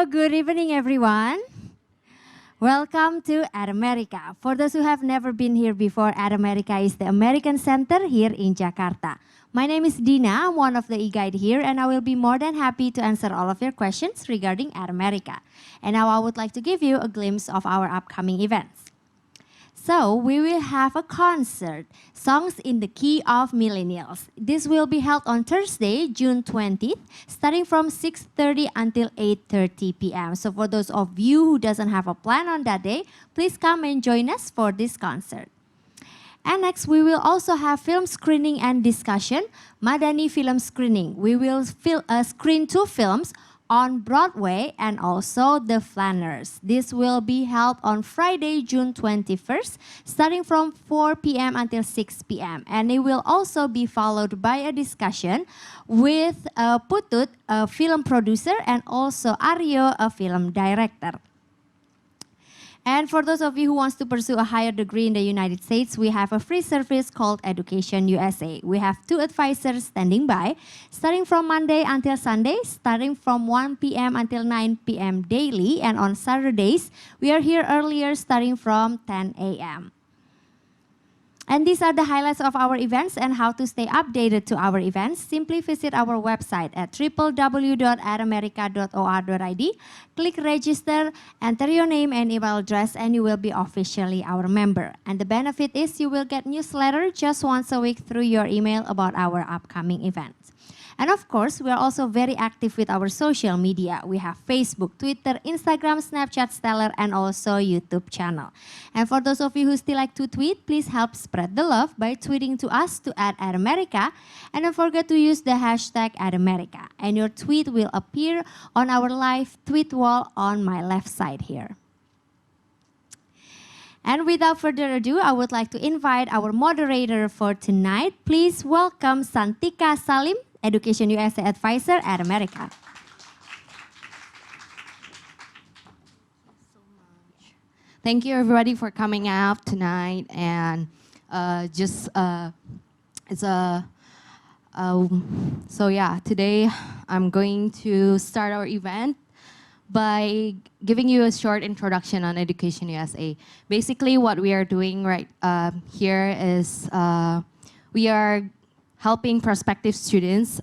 good evening, everyone. Welcome to EdAmerica. For those who have never been here before, EdAmerica is the American Center here in Jakarta. My name is Dina, I'm one of the e-guide here, and I will be more than happy to answer all of your questions regarding EdAmerica. And now I would like to give you a glimpse of our upcoming events. So we will have a concert, Songs in the Key of Millennials. This will be held on Thursday, June 20th, starting from 6:30 until 8:30 p.m. So for those of you who doesn't have a plan on that day, please come and join us for this concert. And next, we will also have film screening and discussion, Madani film screening. We will screen 2 films on Broadway and also The Flanners. This will be held on Friday, June 21st, starting from 4 p.m. until 6 p.m. And it will also be followed by a discussion with Putut, a film producer, and also Aryo, a film director. And for those of you who wants to pursue a higher degree in the United States, we have a free service called EducationUSA. We have 2 advisors standing by, starting from Monday until Sunday, starting from 1 p.m. until 9 p.m. daily. And on Saturdays, we are here earlier, starting from 10 a.m. And these are the highlights of our events and how to stay updated to our events. Simply visit our website at www.edamerica.or.id, click register, enter your name and email address, and you will be officially our member. And the benefit is you will get newsletter just once a week through your email about our upcoming events. And of course, we are also very active with our social media. We have Facebook, Twitter, Instagram, Snapchat, Stellar, and also YouTube channel. And for those of you who still like to tweet, please help spread the love by tweeting to us to @EdAmerica. And don't forget to use the hashtag #EdAmerica. And your tweet will appear on our live tweet wall on my left side here. And without further ado, I would like to invite our moderator for tonight. Please welcome Santika Salim, EducationUSA Advisor at EdAmerica. Thank you everybody for coming out tonight, and today I'm going to start our event by giving you a short introduction on EducationUSA. Basically, what we are doing right here is we are helping prospective students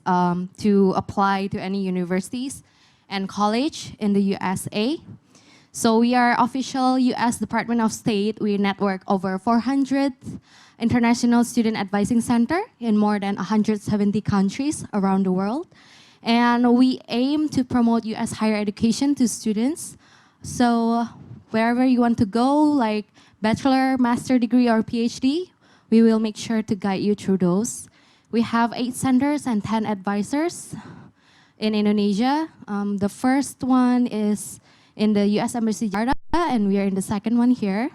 to apply to any universities and college in the USA. So we are official US Department of State. We network over 400 international student advising center in more than 170 countries around the world. And we aim to promote US higher education to students. So wherever you want to go, like bachelor, master degree, or PhD, we will make sure to guide you through those. We have 8 centers and 10 advisors in Indonesia. The first one is in the US Embassy Jakarta, and we are in the second one here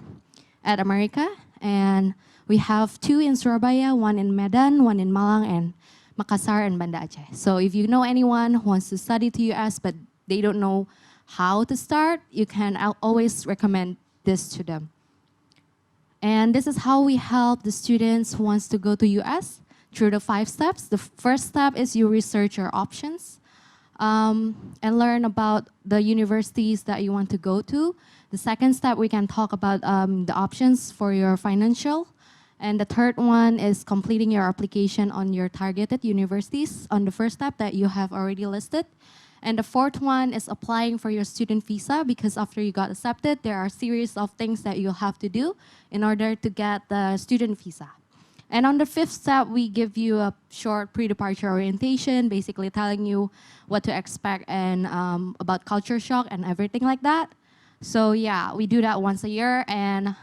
at EdAmerica. And we have 2 in Surabaya, 1 in Medan, 1 in Malang, and Makassar and Banda Aceh. So if you know anyone who wants to study to US but they don't know how to start, you can always recommend this to them. And this is how we help the students who wants to go to US. Through the 5 steps. The first step is you research your options and learn about the universities that you want to go to. The second step, we can talk about the options for your financial. And the third one is completing your application on your targeted universities on the first step that you have already listed. And the fourth one is applying for your student visa, because after you got accepted, there are a series of things that you'll have to do in order to get the student visa. And on the 5th step, we give you a short pre-departure orientation, basically telling you what to expect and about culture shock and everything like that. So yeah, we do that once a year, and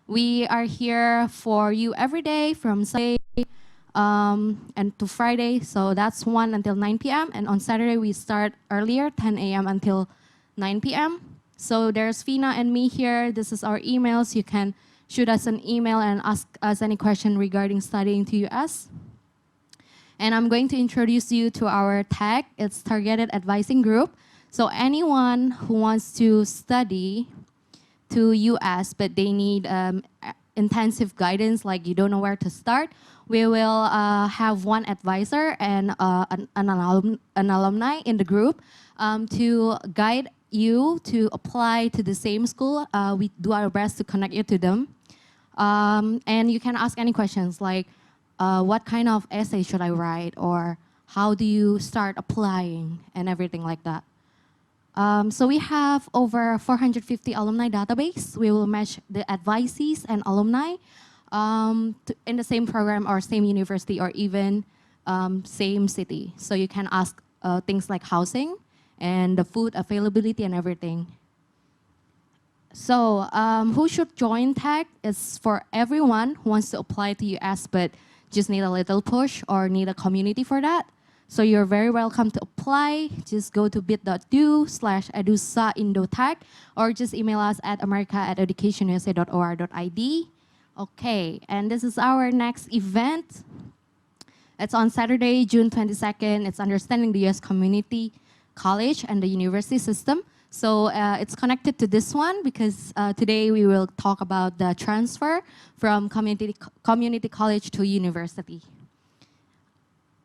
we are here for you every day from Sunday and to Friday. So that's 1 until 9 p.m. And on Saturday, we start earlier, 10 a.m. until 9 p.m. So there's Fina and me here. This is our emails. You can shoot us an email and ask us any question regarding studying to US. And I'm going to introduce you to our TAG. It's Targeted Advising Group. So anyone who wants to study to US but they need intensive guidance, like you don't know where to start, we will have one advisor and an alumni in the group to guide you to apply to the same school. We do our best to connect you to them. And you can ask any questions like, what kind of essay should I write, or how do you start applying, and everything like that. So we have over 450 alumni database. We will match the advisees and alumni in the same program or same university or even same city. So you can ask things like housing and the food availability and everything. So who should join tech is for everyone who wants to apply to US but just need a little push or need a community for that. So you're very welcome to apply. Just go to bit.do/edusa-indotech or just email us at america@educationusa.or.id. Okay, and this is our next event. It's on Saturday, June 22nd. It's Understanding the US Community College and the University System. So it's connected to this one because today we will talk about the transfer from community college to university.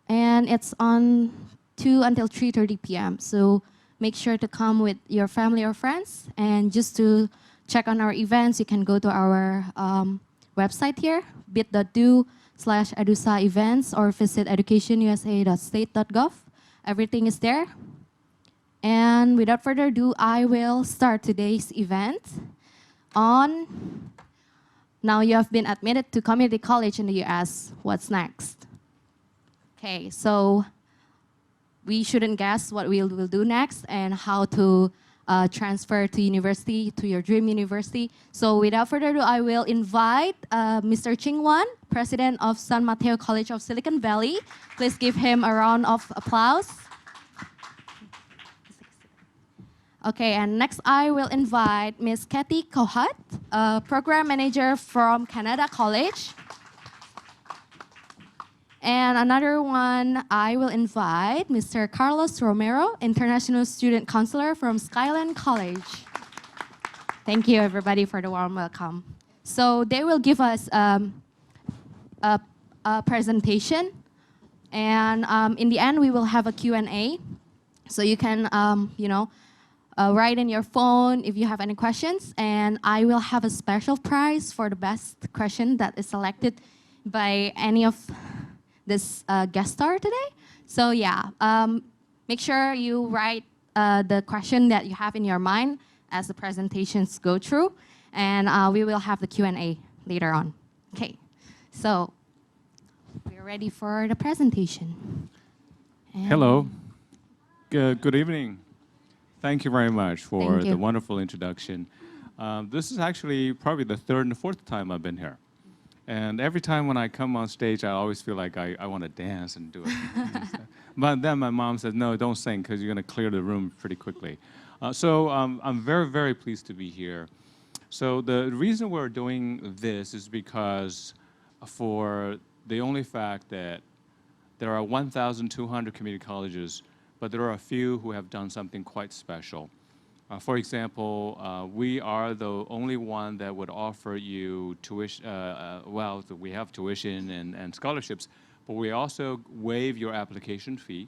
And it's on 2 until 3:30 p.m. So make sure to come with your family or friends. And just to check on our events, you can go to our website here, bit.do/edusa events, or visit educationusa.state.gov. Everything is there. And without further ado, I will start today's event on, now you have been admitted to community college in the US. What's next? Okay, so we shouldn't guess what we will do next and how to transfer to university, to your dream university. So without further ado, I will invite Mr. Jing Luan, President of San Mateo College of Silicon Valley. Please give him a round of applause. Okay, and next I will invite Ms. Kathy Kohut, Program Manager from Kenyatta College. And another one, I will invite Mr. Carlos Romero, International Student Counselor from Skyline College. Thank you, everybody, for the warm welcome. So they will give us a presentation. And in the end, we will have a Q&A. So you can, write in your phone if you have any questions. And I will have a special prize for the best question that is selected by any of this guest star today. So yeah, make sure you write the question that you have in your mind as the presentations go through, and we will have the Q&A later on. Okay, so we're ready for the presentation. And hello, good evening. Thank you very much for the wonderful introduction. This is actually probably the 3rd and 4th time I've been here. And every time when I come on stage, I always feel like I want to dance and do it. But then my mom says, no, don't sing, because you're going to clear the room pretty quickly. So I'm very, very pleased to be here. So the reason we're doing this is because for the only fact that there are 1,200 community colleges, but there are a few who have done something quite special. For example, we are the only one that would offer you tuition, well, we have tuition and scholarships, but we also waive your application fee.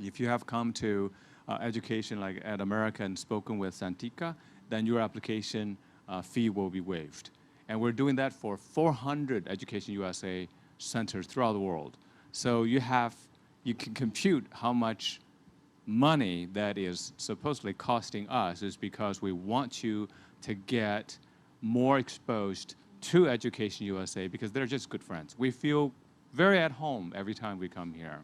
If you have come to education like at America and spoken with Santika, then your application fee will be waived. And we're doing that for 400 Education USA centers throughout the world. So you can compute how much money that is supposedly costing us is because we want you to get more exposed to Education USA because they're just good friends. We feel very at home every time we come here.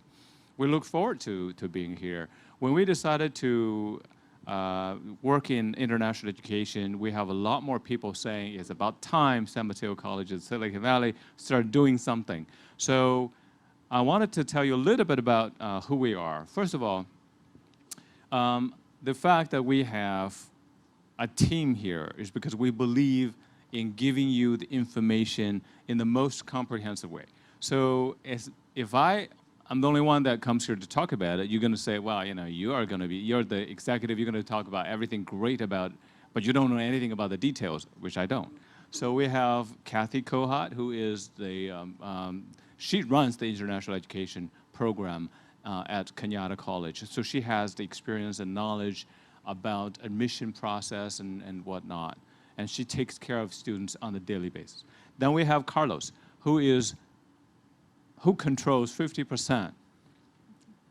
We look forward to being here. When we decided to work in international education, we have a lot more people saying it's about time San Mateo College and Silicon Valley started doing something. So I wanted to tell you a little bit about who we are. First of all, the fact that we have a team here is because we believe in giving you the information in the most comprehensive way. So if I'm the only one that comes here to talk about it, you're going to say, well, you're the executive, you're going to talk about everything great about, but you don't know anything about the details, which I don't. So we have Kathy Kohut, who is she runs the international education program at Kenyatta College. So she has the experience and knowledge about admission process and whatnot. And she takes care of students on a daily basis. Then we have Carlos, who controls 50%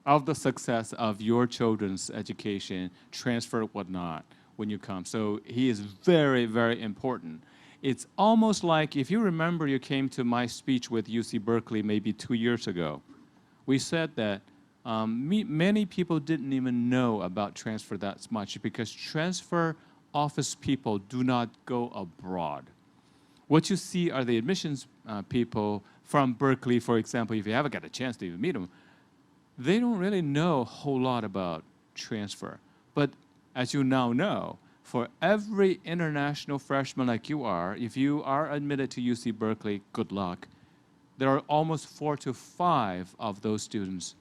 of the success of your children's education, transfer, whatnot, when you come. So he is very, very important. It's almost like, if you remember, you came to my speech with UC Berkeley maybe 2 years ago. We said that many people didn't even know about transfer that much because transfer office people do not go abroad. What you see are the admissions people from Berkeley, for example, if you haven't got a chance to even meet them, they don't really know a whole lot about transfer. But as you now know, for every international freshman like you are, if you are admitted to UC Berkeley, good luck. There are almost 4 to 5 of those students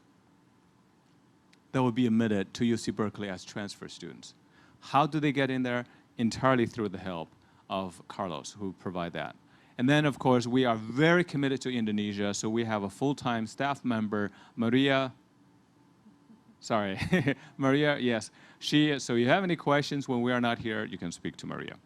that will be admitted to UC Berkeley as transfer students. How do they get in there? Entirely through the help of Carlos, who provide that. And then, of course, we are very committed to Indonesia, so we have a full-time staff member, Maria. Sorry, Maria, yes. So you have any questions when we are not here, you can speak to Maria.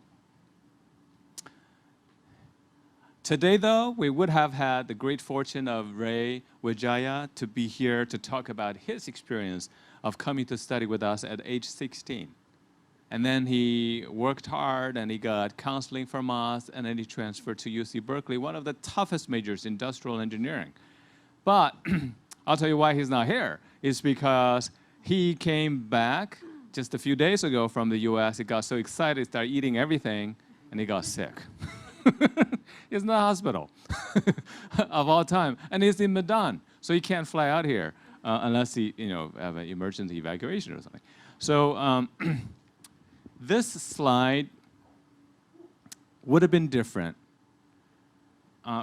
Today, though, we would have had the great fortune of Ray Wijaya to be here to talk about his experience of coming to study with us at age 16. And then he worked hard, and he got counseling from us, and then he transferred to UC Berkeley, one of the toughest majors, industrial engineering. But I'll tell you why he's not here. It's because he came back just a few days ago from the US. He got so excited, started eating everything, and he got sick. He's in the hospital of all time, and he's in Medan, so he can't fly out here unless he, have an emergency evacuation or something. So this slide would have been different.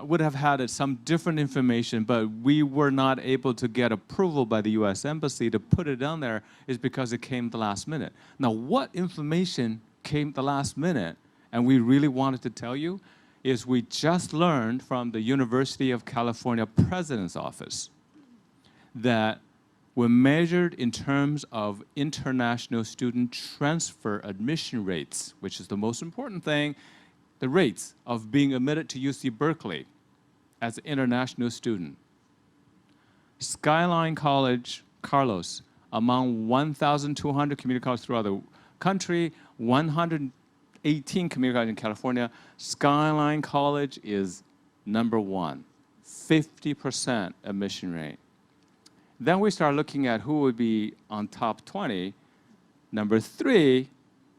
Would have had some different information, but we were not able to get approval by the U.S. Embassy to put it down there is because it came the last minute. Now, what information came the last minute, and we really wanted to tell you, is we just learned from the University of California President's Office that we're measured in terms of international student transfer admission rates, which is the most important thing, the rates of being admitted to UC Berkeley as an international student. Skyline College, Carlos, among 1,200 community colleges throughout the country, 118 community colleges in California, Skyline College is #1, 50% admission rate. Then we start looking at who would be on top 20. #3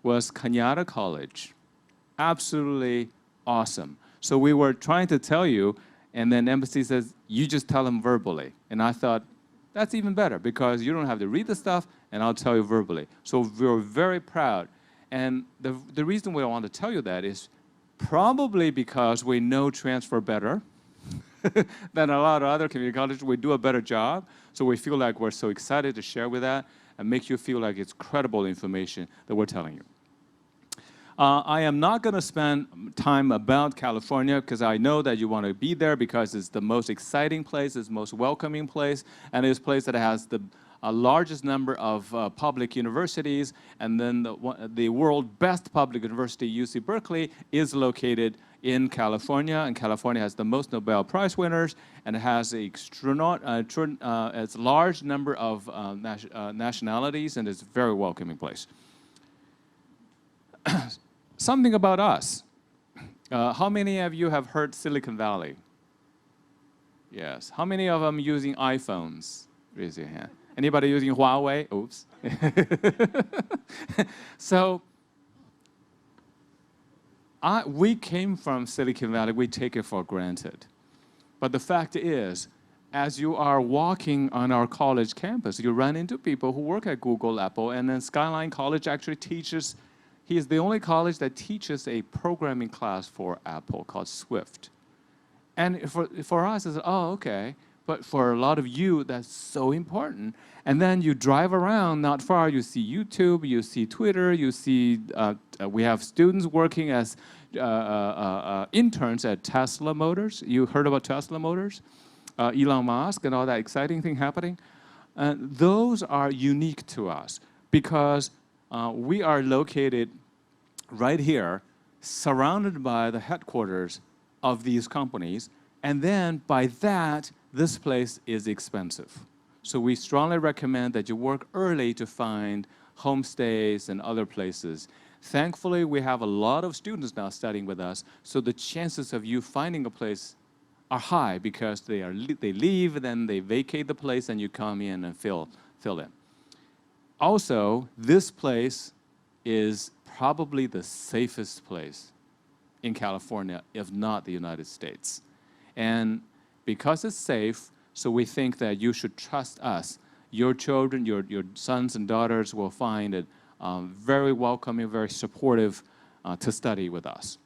was Kenyatta College. Absolutely awesome. So we were trying to tell you, and then embassy says, you just tell them verbally. And I thought, that's even better, because you don't have to read the stuff, and I'll tell you verbally. So we're very proud. And the reason we want to tell you that is probably because we know transfer better than a lot of other community colleges. We do a better job, so we feel like we're so excited to share with that and make you feel like it's credible information that we're telling you. I am not going to spend time about California because I know that you want to be there because it's the most exciting place, it's the most welcoming place, and it's a place that has the largest number of public universities, and then the world's best public university, UC Berkeley, is located in California, and California has the most Nobel Prize winners, and it has a large number of nationalities, and it's a very welcoming place. Something about us. How many of you have heard Silicon Valley? Yes. How many of them using iPhones? Raise your hand. Anybody using Huawei? Oops. So we came from Silicon Valley. We take it for granted. But the fact is, as you are walking on our college campus, you run into people who work at Google, Apple, and then Skyline College actually teaches. He is the only college that teaches a programming class for Apple called Swift. And for us, it's, oh, okay. But for a lot of you, that's so important. And then you drive around not far, you see YouTube, you see Twitter, you see, we have students working as interns at Tesla Motors. You heard about Tesla Motors? Elon Musk and all that exciting thing happening. Those are unique to us because we are located right here, surrounded by the headquarters of these companies, and then by that, this place is expensive. So we strongly recommend that you work early to find homestays and other places. Thankfully, we have a lot of students now studying with us, so the chances of you finding a place are high because they leave, then they vacate the place, and you come in and fill in. Also, this place is probably the safest place in California, if not the United States. And because it's safe, so we think that you should trust us. Your children, your sons and daughters will find it very welcoming, very supportive to study with us.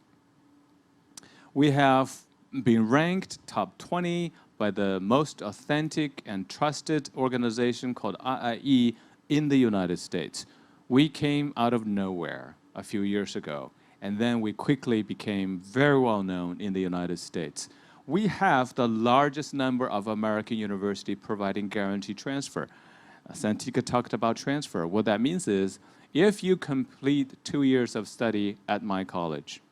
We have been ranked top 20 by the most authentic and trusted organization called IIE in the United States. We came out of nowhere a few years ago, and then we quickly became very well known in the United States. We have the largest number of American universities providing guaranteed transfer. Santika talked about transfer. What that means is, if you complete 2 years of study at my college,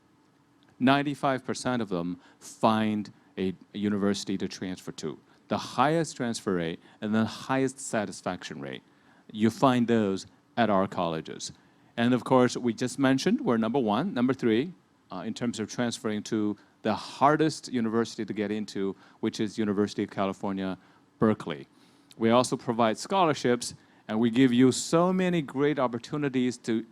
95% of them find a university to transfer to. The highest transfer rate and the highest satisfaction rate. You find those at our colleges. And of course, we just mentioned we're number 1, number 3, in terms of transferring to the hardest university to get into, which is University of California, Berkeley. We also provide scholarships, and we give you so many great opportunities to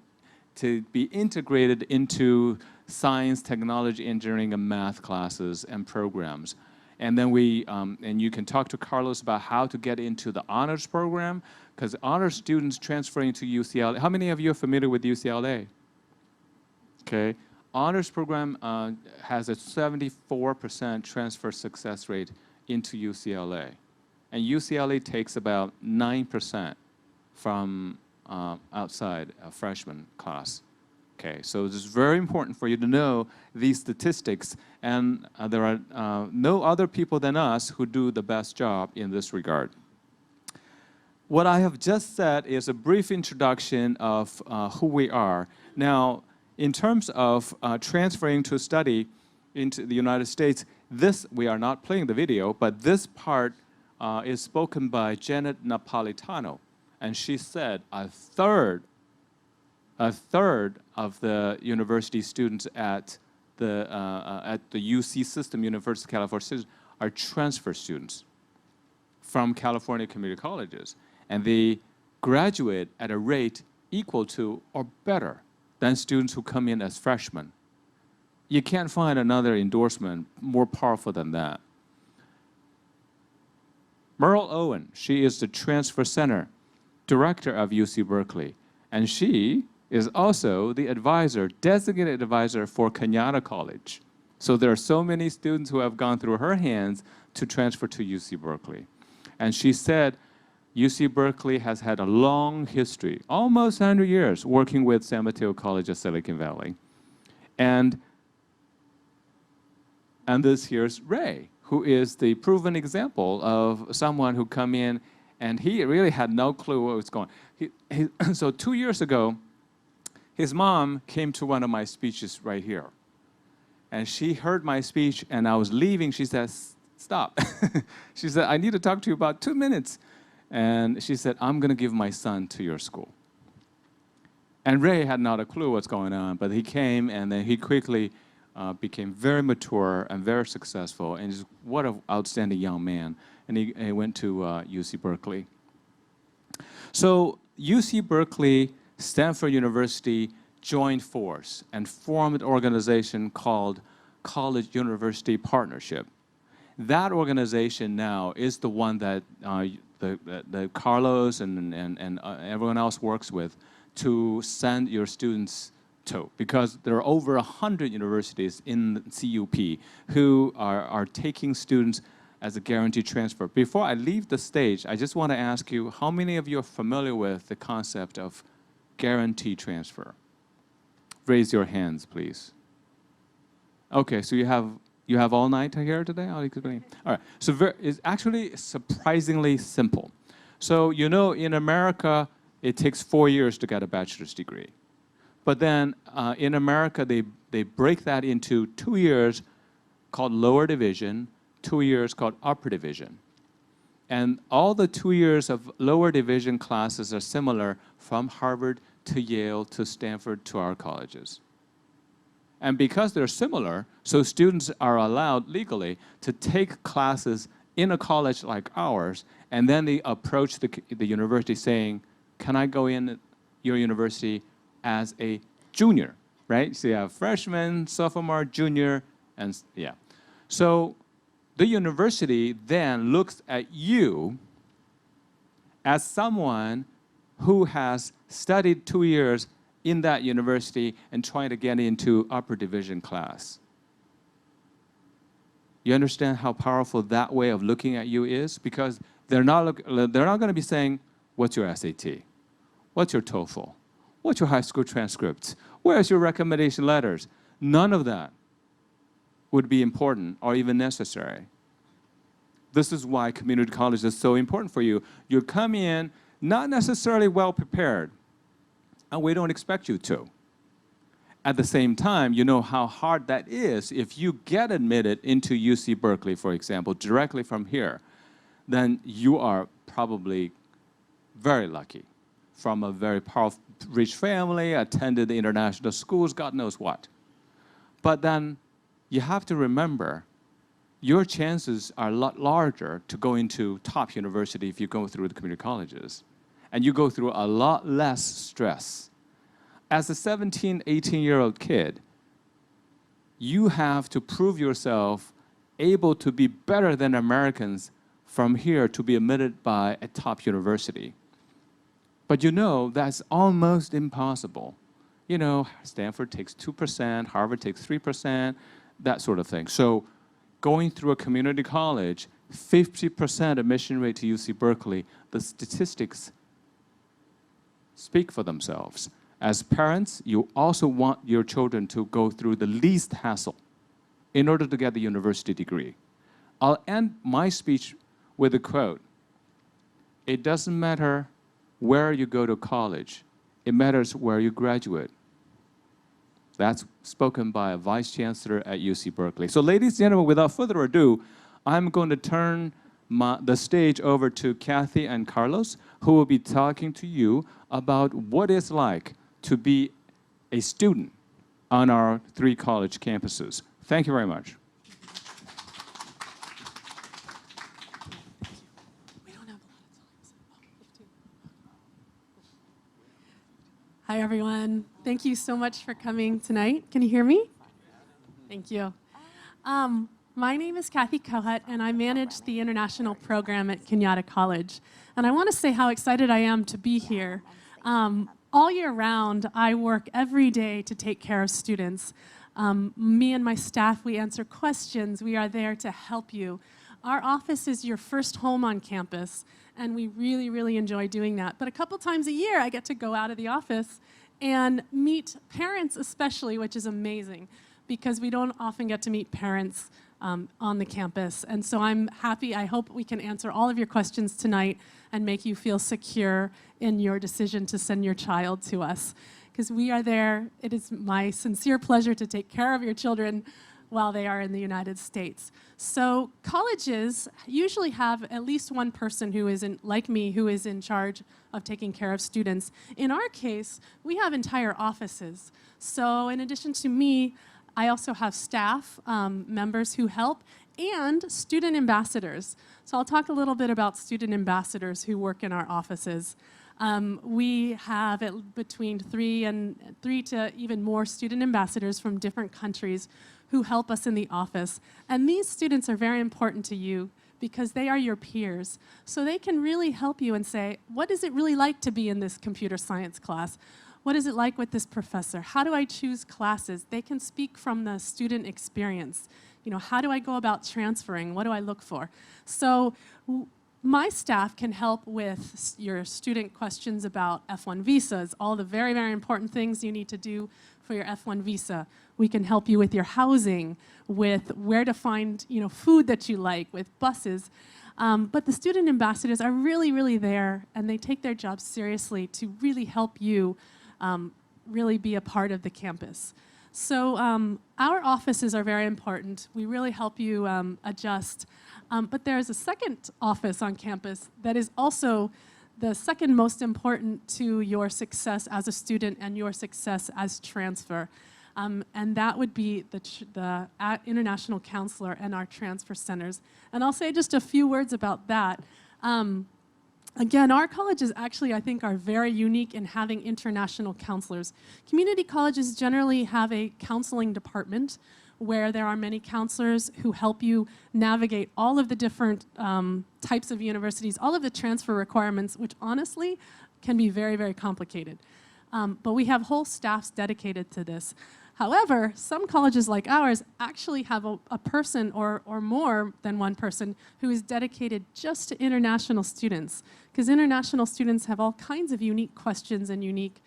be integrated into science, technology, engineering, and math classes and programs. And then and you can talk to Carlos about how to get into the honors program, because honors students transferring to UCLA, how many of you are familiar with UCLA? Okay, honors program has a 74% transfer success rate into UCLA. And UCLA takes about 9% from outside a freshman class. Okay, so it's very important for you to know these statistics, and there are no other people than us who do the best job in this regard. What I have just said is a brief introduction of who we are. Now, in terms of transferring to study into the United States, we are not playing the video, but this part is spoken by Janet Napolitano, and she said a third of the university students at the UC system, University of California system, are transfer students from California community colleges, and they graduate at a rate equal to or better than students who come in as freshmen. You can't find another endorsement more powerful than that. Merle Owen, she is the Transfer Center Director of UC Berkeley, and she is also the advisor, designated advisor for Kenyatta College. So there are so many students who have gone through her hands to transfer to UC Berkeley. And she said UC Berkeley has had a long history, almost 100 years, working with San Mateo College of Silicon Valley. And this here's Ray, who is the proven example of someone who come in, and he really had no clue what was going on. So 2 years ago, his mom came to one of my speeches right here. And she heard my speech, and I was leaving. She said, stop. She said, I need to talk to you about 2 minutes. And she said, I'm going to give my son to your school. And Ray had not a clue what's going on, but he came, and then he quickly became very mature and very successful. And just, what an outstanding young man. And he went to UC Berkeley. So UC Berkeley, Stanford University joined force and formed an organization called College-University Partnership. That organization now is the one that the Carlos and everyone else works with to send your students to, because there are over 100 universities in CUP who are taking students as a guaranteed transfer. Before I leave the stage, I just want to ask you, how many of you are familiar with the concept of guaranteed transfer? Raise your hands, please. Okay, so you have all night here today? All right, so it's actually surprisingly simple. So you know, in America, it takes 4 years to get a bachelor's degree. But then in America, they break that into 2 years called lower division, 2 years called upper division. And all the 2 years of lower division classes are similar from Harvard to Yale to Stanford to our colleges. And because they're similar, so students are allowed legally to take classes in a college like ours, and then they approach the university saying, can I go in your university as a junior, right? So you have freshman, sophomore, junior, and yeah. So the university then looks at you as someone who has studied 2 years in that university and trying to get into upper division class. You understand how powerful that way of looking at you is? Because they're not going to be saying, what's your SAT? What's your TOEFL? What's your high school transcripts? Where's your recommendation letters? None of that would be important or even necessary. This is why community college is so important for you. You come in not necessarily well prepared, and we don't expect you to. At the same time, you know how hard that is. If you get admitted into UC Berkeley, for example, directly from here, then you are probably very lucky. From a very powerful, rich family, attended the international schools, God knows what. But then you have to remember, your chances are a lot larger to go into top university if you go through the community colleges. And you go through a lot less stress. As a 17, 18-year-old kid, you have to prove yourself able to be better than Americans from here to be admitted by a top university. But you know, that's almost impossible. You know, Stanford takes 2%, Harvard takes 3%, that sort of thing. So going through a community college, 50% admission rate to UC Berkeley, the statistics speak for themselves. As parents, you also want your children to go through the least hassle in order to get the university degree. I'll end my speech with a quote. It doesn't matter where you go to college, it matters where you graduate. That's spoken by a vice chancellor at UC Berkeley. So ladies and gentlemen, without further ado, I'm going to turn the stage over to Kathy and Carlos, who will be talking to you about what it's like to be a student on our 3 college campuses. Thank you very much. Hi, everyone. Thank you so much for coming tonight. Can you hear me? Thank you. My name is Kathy Kohut, and I manage the international program at Kenyatta College. And I want to say how excited I am to be here. All year round, I work every day to take care of students. Me and my staff, we answer questions. We are there to help you. Our office is your first home on campus, and we really, really enjoy doing that. But a couple times a year, I get to go out of the office and meet parents especially, which is amazing, because we don't often get to meet parents on the campus. And so I'm happy. I hope we can answer all of your questions tonight and make you feel secure in your decision to send your child to us. Because we are there. It is my sincere pleasure to take care of your children while they are in the United States. So colleges usually have at least one person who is like me, who is in charge of taking care of students. In our case, we have entire offices. So in addition to me, I also have staff members who help and student ambassadors. So I'll talk a little bit about student ambassadors who work in our offices. We have between three to even more student ambassadors from different countries who help us in the office. And these students are very important to you because they are your peers. So they can really help you and say, what is it really like to be in this computer science class? What is it like with this professor? How do I choose classes? They can speak from the student experience. You know, how do I go about transferring? What do I look for? So my staff can help with your student questions about F1 visas, all the very, very important things you need to do for your F1 visa. We can help you with your housing, with where to find food that you like, with buses. But the student ambassadors are really, really there, and they take their jobs seriously to really help you really be a part of the campus. So our offices are very important. We really help you adjust. But there's a second office on campus that is also the second most important to your success as a student and your success as transfer. And that would be the international counselor and our transfer centers. And I'll say just a few words about that. Again, our colleges actually, I think, are very unique in having international counselors. Community colleges generally have a counseling department where there are many counselors who help you navigate all of the different types of universities, all of the transfer requirements, which honestly can be very, very complicated. But we have whole staffs dedicated to this. However, some colleges like ours actually have a person or more than one person who is dedicated just to international students, because international students have all kinds of unique questions and unique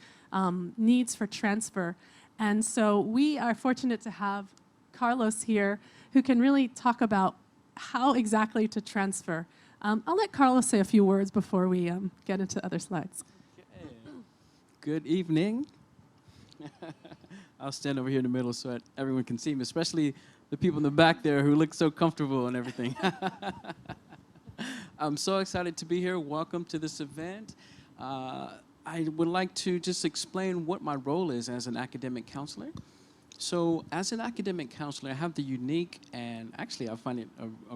needs for transfer. And so we are fortunate to have Carlos here, who can really talk about how exactly to transfer. I'll let Carlos say a few words before we get into other slides. Okay. Good evening. I'll stand over here in the middle so that everyone can see me, especially the people in the back there who look so comfortable and everything. I'm so excited to be here. Welcome to this event. I would like to just explain what my role is as an academic counselor. So as an academic counselor, I have the unique and actually I find it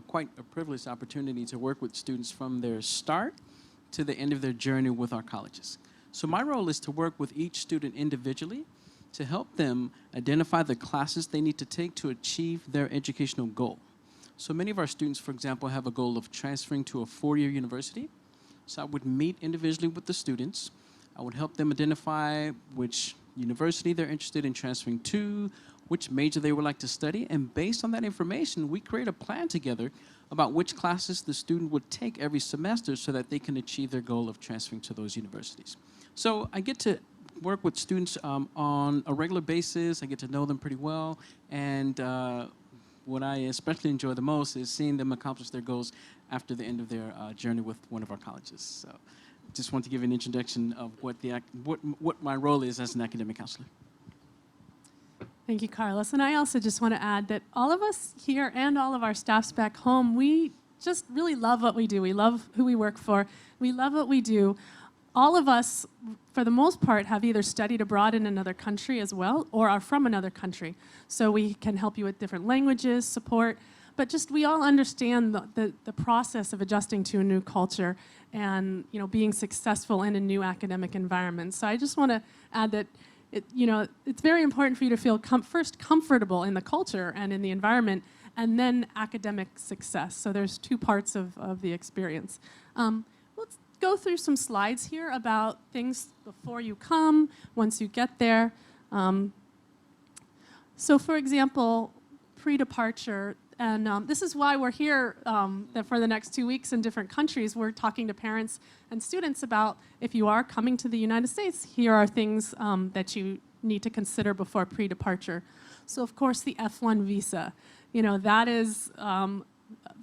quite a privileged opportunity to work with students from their start to the end of their journey with our colleges. So my role is to work with each student individually to help them identify the classes they need to take to achieve their educational goal. So many of our students, for example, have a goal of transferring to a four-year university. So I would meet individually with the students. I would help them identify which university they're interested in transferring to, which major they would like to study, and based on that information, we create a plan together about which classes the student would take every semester so that they can achieve their goal of transferring to those universities. So I get to work with students on a regular basis. I get to know them pretty well, and what I especially enjoy the most is seeing them accomplish their goals after the end of their journey with one of our colleges. So just want to give an introduction of what my role is as an academic counselor. Thank you, Carlos. And I also just want to add that all of us here and all of our staffs back home, we just really love what we do. We love who we work for. We love what we do. All of us, for the most part, have either studied abroad in another country as well or are from another country. So we can help you with different languages, support, but just we all understand the process of adjusting to a new culture and being successful in a new academic environment. So I just want to add that it's very important for you to feel first comfortable in the culture and in the environment, and then academic success. So there's two parts of the experience. Let's go through some slides here about things before you come, once you get there. So for example, PreDeparture, and this is why we're here for the next 2 weeks in different countries. We're talking to parents and students about if you are coming to the United States, here are things that you need to consider before PreDeparture. So of course the F1 visa, that is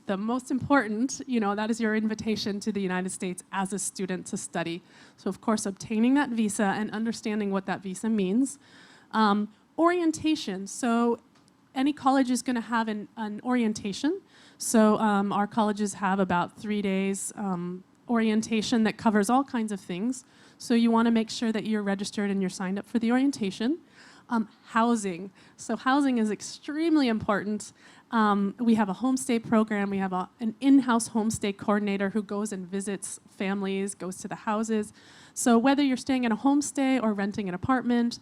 the most important, that is your invitation to the United States as a student to study. So of course obtaining that visa and understanding what that visa means. Orientation, so any college is going to have an orientation. So our colleges have about 3 days orientation that covers all kinds of things. So you want to make sure that you're registered and you're signed up for the orientation. Housing. So housing is extremely important. We have a homestay program. We have an in-house homestay coordinator who goes and visits families, goes to the houses. So whether you're staying in a homestay or renting an apartment,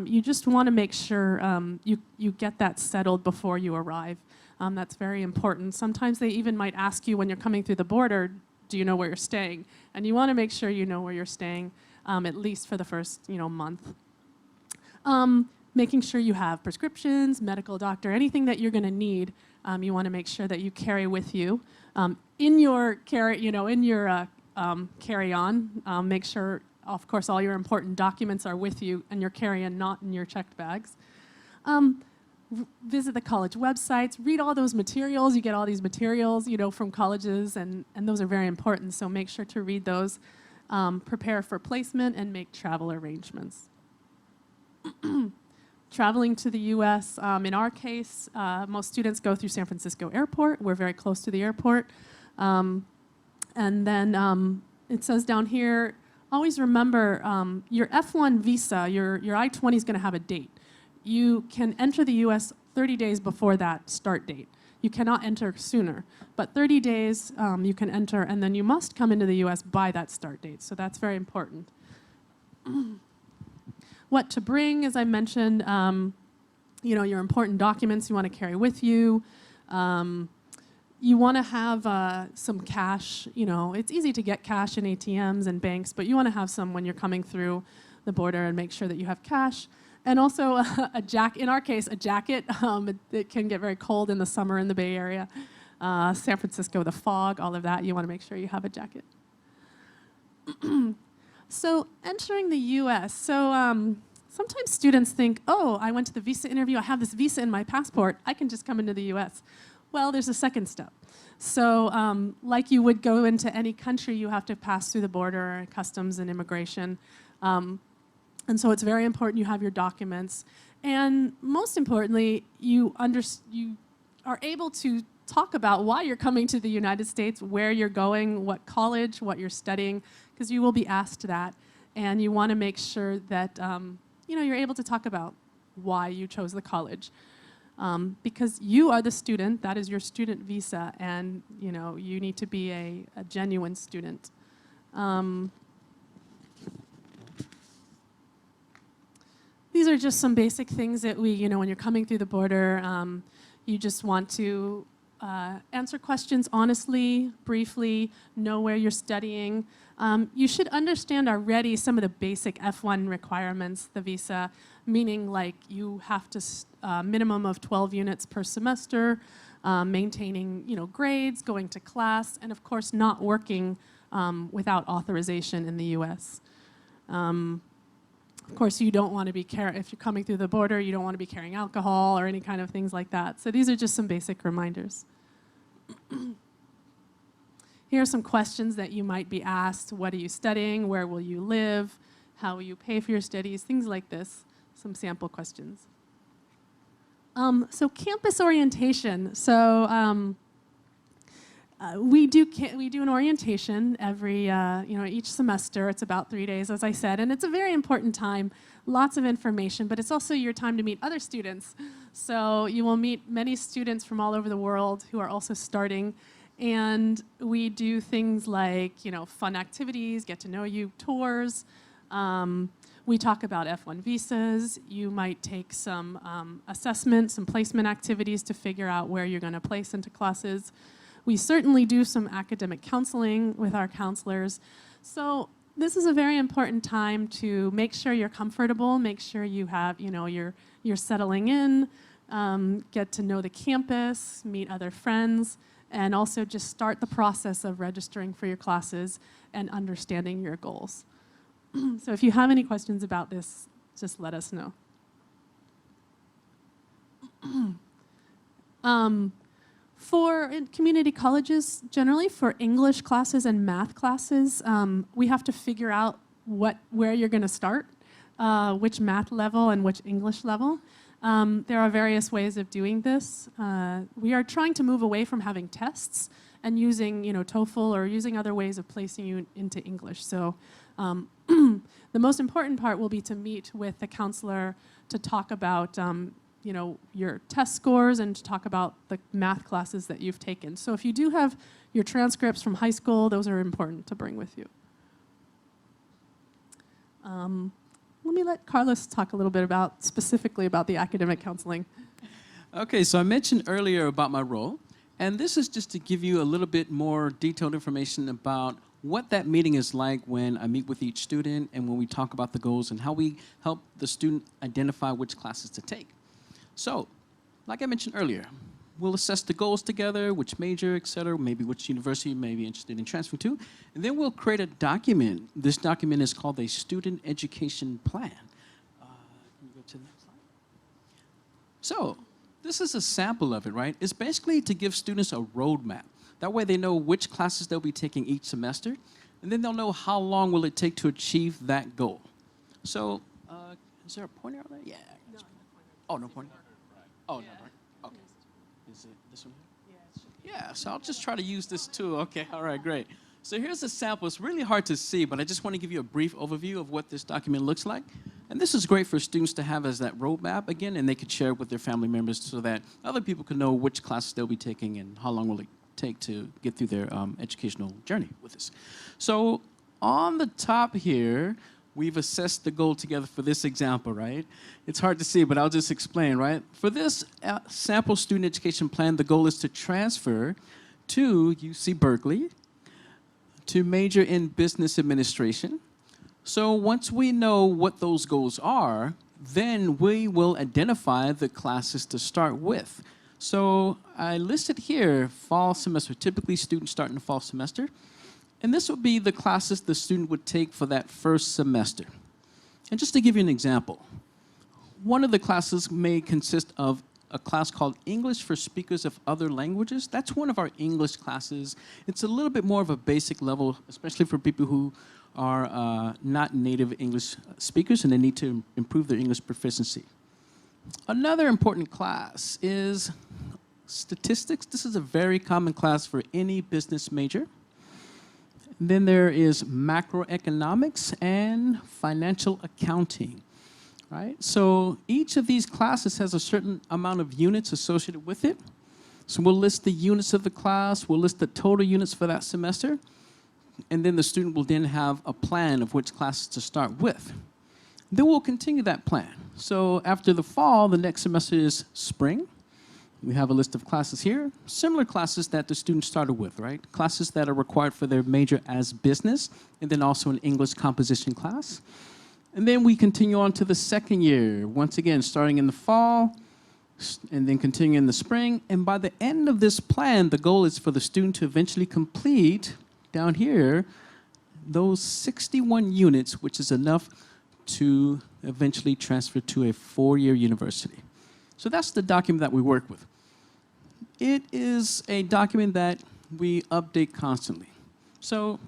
you just want to make sure you get that settled before you arrive. That's very important. Sometimes they even might ask you when you're coming through the border, do you know where you're staying? And you want to make sure you know where you're staying, at least for the first month. Making sure you have prescriptions, medical doctor, anything that you're going to need, you want to make sure that you carry with you. In your carry-on, make sure, of course, all your important documents are with you and your carry-on, not in your checked bags. visit the college websites, read all those materials. You get all these materials, from colleges, and those are very important. So make sure to read those, prepare for placement, and make travel arrangements. Traveling to the U.S., in our case, most students go through San Francisco Airport. We're very close to the airport. And then it says down here, always remember your F1 visa, your I-20 is going to have a date. You can enter the U.S. 30 days before that start date. You cannot enter sooner, but 30 days you can enter, and then you must come into the U.S. by that start date. So that's very important. What to bring, as I mentioned, your important documents you want to carry with you. You want to have some cash. It's easy to get cash in ATMs and banks, but you want to have some when you're coming through the border and make sure that you have cash. And also a jacket, in our case, a jacket. It can get very cold in the summer in the Bay Area. San Francisco, the fog, all of that. You want to make sure you have a jacket. So entering the US. So sometimes students think, oh, I went to the visa interview. I have this visa in my passport. I can just come into the US. Well, there's a second step. So like you would go into any country, you have to pass through the border, customs and immigration. And so it's very important you have your documents. And most importantly, you are able to talk about why you're coming to the United States, where you're going, what college, what you're studying, because you will be asked that. And you want to make sure that you're able to talk about why you chose the college. Because you are the student, that is your student visa, and you need to be a genuine student. These are just some basic things that when you're coming through the border, you just want to answer questions honestly, briefly, know where you're studying. You should understand already some of the basic F1 requirements, the visa, meaning like you have to minimum of 12 units per semester, maintaining grades, going to class, and of course not working without authorization in the U.S. Of course, you don't want to be if you're coming through the border, you don't want to be carrying alcohol or any kind of things like that. So these are just some basic reminders. Here are some questions that you might be asked. What are you studying? Where will you live? How will you pay for your studies? Things like this. Some sample questions. So campus orientation. So we do an orientation every each semester. It's about 3 days, as I said, and it's a very important time. Lots of information, but it's also your time to meet other students. So you will meet many students from all over the world who are also starting, and we do things like fun activities, get to know you tours. We talk about F1 visas. You might take some assessments, some placement activities to figure out where you're going to place into classes. We certainly do some academic counseling with our counselors. So this is a very important time to make sure you're comfortable, make sure you have, you're settling in, get to know the campus, meet other friends, and also just start the process of registering for your classes and understanding your goals. So if you have any questions about this, just let us know. For community colleges, generally for English classes and math classes, we have to figure out where you're going to start, which math level and which English level. There are various ways of doing this. We are trying to move away from having tests and using TOEFL or using other ways of placing you into English. So the most important part will be to meet with the counselor to talk about your test scores and to talk about the math classes that you've taken. So if you do have your transcripts from high school, those are important to bring with you. Let me let Carlos talk a little bit specifically about the academic counseling. Okay, so I mentioned earlier about my role, and this is just to give you a little bit more detailed information about what that meeting is like when I meet with each student and when we talk about the goals and how we help the student identify which classes to take. So, like I mentioned earlier, we'll assess the goals together, which major, et cetera, maybe which university you may be interested in transferring to, and then we'll create a document. This document is called a student education plan. Can you go to the next slide? So, this is a sample of it, right? It's basically to give students a roadmap. That way they know which classes they'll be taking each semester, and then they'll know how long will it take to achieve that goal. So, is there a pointer on there? Yeah. No, oh, no pointer? Oh, no, right. Okay. Is it this one here? Yeah, so I'll just try to use this too. Okay, all right, great. So here's a sample. It's really hard to see, but I just want to give you a brief overview of what this document looks like. And this is great for students to have as that roadmap, again, and they could share it with their family members so that other people can know which classes they'll be taking and how long will it take to get through their educational journey with this. So on the top here, we've assessed the goal together for this example, right? It's hard to see, but I'll just explain, right? For this sample student education plan, the goal is to transfer to UC Berkeley to major in business administration. So once we know what those goals are, then we will identify the classes to start with. So I listed here fall semester. Typically, students start in the fall semester. And this would be the classes the student would take for that first semester. And just to give you an example, one of the classes may consist of a class called English for Speakers of Other Languages. That's one of our English classes. It's a little bit more of a basic level, especially for people who are not native English speakers and they need to improve their English proficiency. Another important class is statistics. This is a very common class for any business major. Then there is macroeconomics and financial accounting, right? So each of these classes has a certain amount of units associated with it. So we'll list the units of the class, we'll list the total units for that semester, and then the student will then have a plan of which classes to start with. Then we'll continue that plan. So after the fall, the next semester is spring. We have a list of classes here, similar classes that the students started with, right? Classes that are required for their major as business, and then also an English composition class. And then we continue on to the second year, once again, starting in the fall, and then continuing in the spring. And by the end of this plan, the goal is for the student to eventually complete, down here, those 61 units, which is enough to eventually transfer to a four-year university. So that's the document that we work with. It is a document that we update constantly. So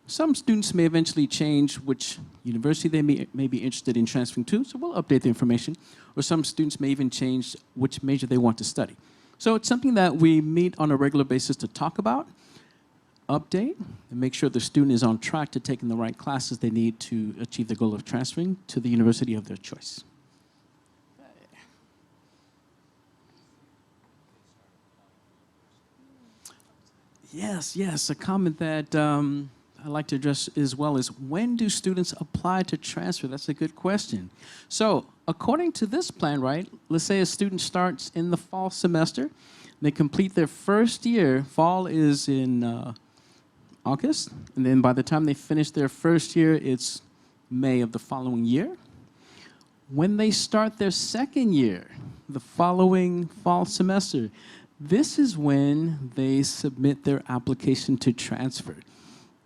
some students may eventually change which university they may be interested in transferring to, so we'll update the information. Or some students may even change which major they want to study. So it's something that we meet on a regular basis to talk about, update, and make sure the student is on track to taking the right classes they need to achieve the goal of transferring to the university of their choice. Yes, a comment that I'd like to address as well is, when do students apply to transfer? That's a good question. So according to this plan, right, let's say a student starts in the fall semester, they complete their first year, fall is in August, and then by the time they finish their first year, it's May of the following year. When they start their second year, the following fall semester, this is when they submit their application to transfer.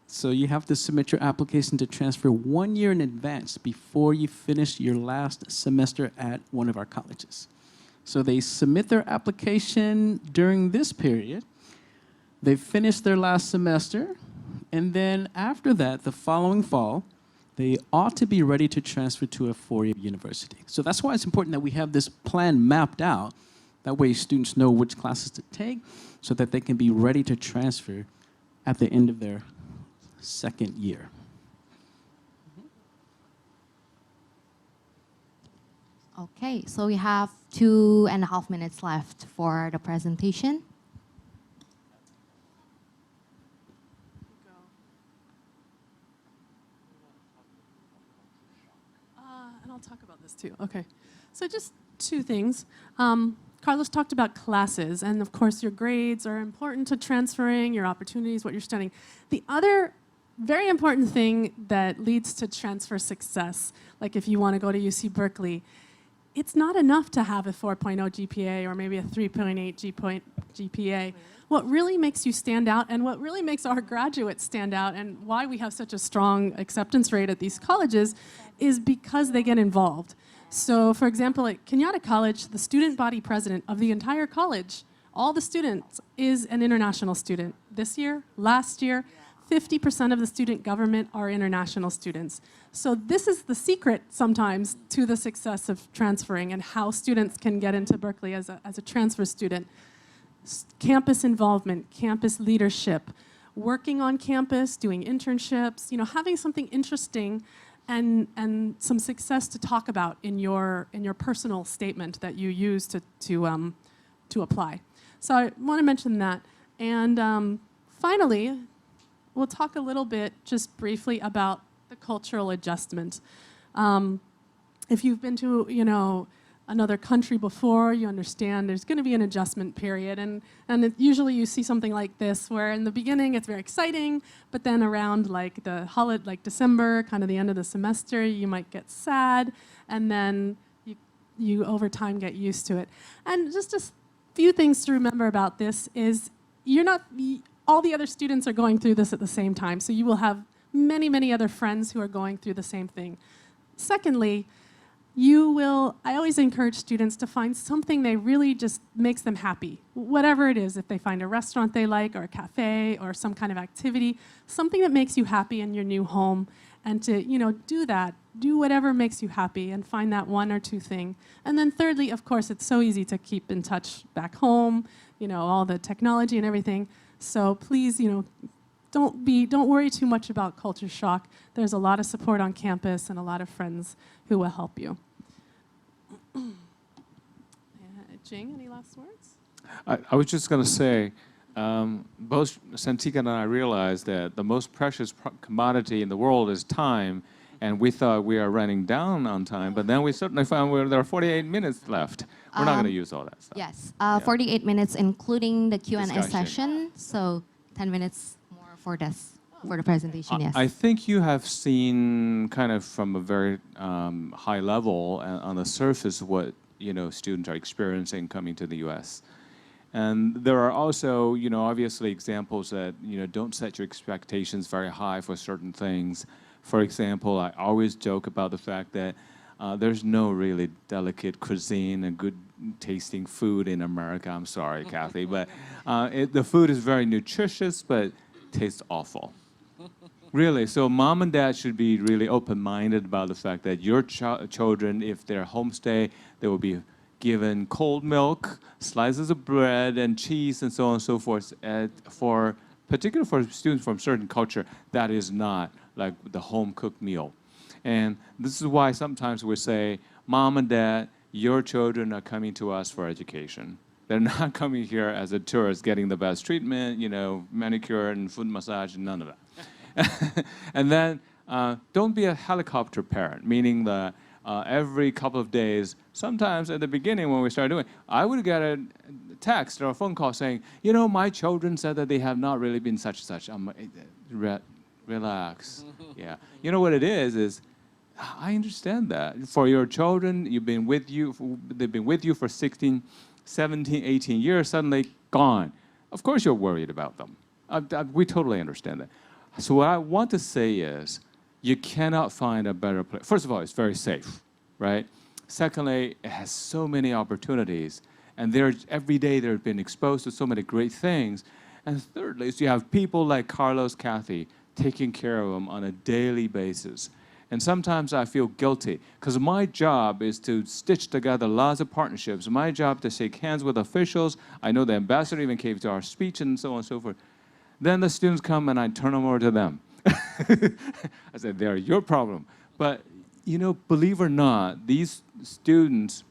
So you have to submit your application to transfer 1 year in advance before you finish your last semester at one of our colleges. So they submit their application during this period, they finish their last semester, and then after that, the following fall, they ought to be ready to transfer to a four-year university. So that's why it's important that we have this plan mapped out. That way students know which classes to take so that they can be ready to transfer at the end of their second year. Okay, so we have 2.5 minutes left for the presentation. And I'll talk about this too. Okay, so just two things. Carlos talked about classes, and of course your grades are important to transferring, your opportunities, what you're studying. The other very important thing that leads to transfer success, like if you want to go to UC Berkeley, it's not enough to have a 4.0 GPA or maybe a 3.8 GPA. What really makes you stand out and what really makes our graduates stand out and why we have such a strong acceptance rate at these colleges is because they get involved. So for example, at Kenyatta College, the student body president of the entire college, all the students, is an international student. This year, last year, 50% of the student government are international students. So this is the secret sometimes to the success of transferring and how students can get into Berkeley as a transfer student. Campus involvement, campus leadership, working on campus, doing internships, having something interesting and some success to talk about in your personal statement that you use to apply. So I want to mention that. And finally, we'll talk a little bit, just briefly, about the cultural adjustment. If you've been to, another country before, you understand there's going to be an adjustment period. And usually you see something like this, where in the beginning it's very exciting, but then around like the holiday, like December, kind of the end of the semester, you might get sad, and then you over time get used to it. And just a few things to remember about this is all the other students are going through this at the same time, so you will have many, many other friends who are going through the same thing. Secondly, I always encourage students to find something they really just makes them happy. Whatever it is, if they find a restaurant they like, or a cafe, or some kind of activity, something that makes you happy in your new home, and to do that. Do whatever makes you happy and find that one or two thing. And then thirdly, of course, it's so easy to keep in touch back home, all the technology and everything. So please, don't worry too much about culture shock. There's a lot of support on campus and a lot of friends who will help you. Jing, any last words? I was just going to say, both Santika and I realized that the most precious commodity in the world is time, and we thought we are running down on time, but then we certainly found there are 48 minutes left. We're not going to use all that stuff. Yes, 48 minutes, including the Q&A session, so 10 minutes more for the presentation, yes. I think you have seen kind of from a very high level on the surface what students are experiencing coming to the U.S. And there are also, obviously examples that, don't set your expectations very high for certain things. For example, I always joke about the fact that there's no really delicate cuisine and good tasting food in America. I'm sorry, Kathy, but the food is very nutritious, but tastes awful. Really, so mom and dad should be really open-minded about the fact that your children, if they're homestay, they will be given cold milk, slices of bread, and cheese, and so on and so forth. Particularly for students from certain culture, that is not like the home-cooked meal. And this is why sometimes we say, mom and dad, your children are coming to us for education. They're not coming here as a tourist, getting the best treatment, manicure and foot massage, and none of that. And then don't be a helicopter parent, meaning that every couple of days, sometimes at the beginning when we started doing, I would get a text or a phone call saying, my children said that they have not really been such and such. I'm relax. Yeah. You know what it is I understand that. For your children, they've been with you for 16, 17, 18 years, suddenly gone. Of course you're worried about them. We totally understand that. So what I want to say is, you cannot find a better place. First of all, it's very safe, right? Secondly, it has so many opportunities. And every day they've been exposed to so many great things. And thirdly, you have people like Carlos, Kathy, taking care of them on a daily basis. And sometimes I feel guilty, because my job is to stitch together lots of partnerships. My job to shake hands with officials. I know the ambassador even came to our speech and so on and so forth. Then the students come and I turn them over to them. I said, they're your problem. But, believe it or not, these students,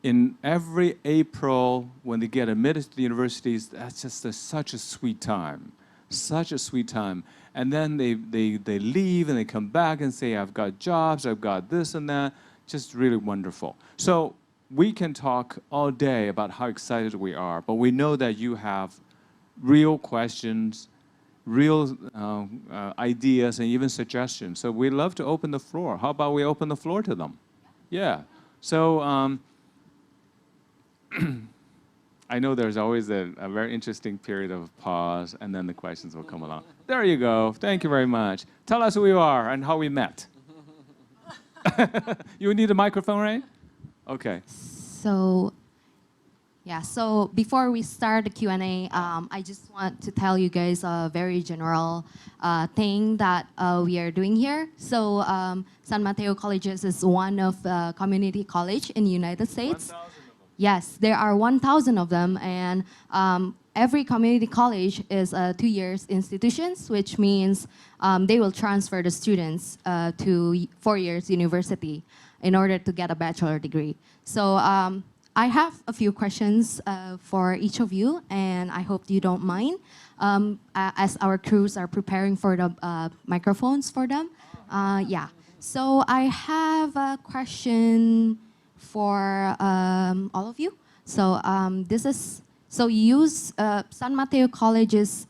in every April, when they get admitted to the universities, that's just such a sweet time. Such a sweet time. And then they leave and they come back and say, I've got jobs, I've got this and that. Just really wonderful. So we can talk all day about how excited we are, but we know that you have real questions, real ideas, and even suggestions. So we'd love to open the floor. How about we open the floor to them? Yeah. So I know there's always a very interesting period of pause, and then the questions will come along. There you go. Thank you very much. Tell us who you are and how we met. You need a microphone, right? Okay. So, yeah, so before we start the Q&A, I just want to tell you guys a very general thing that we are doing here. So San Mateo Colleges is one of the community college in the United States. 1,000 of them. Yes, there are 1,000 of them, and every community college is 2 years institutions, which means they will transfer the students to 4 years university in order to get a bachelor degree. So I have a few questions for each of you, and I hope you don't mind as our crews are preparing for the microphones for them. Yeah, so I have a question for all of you. So San Mateo colleges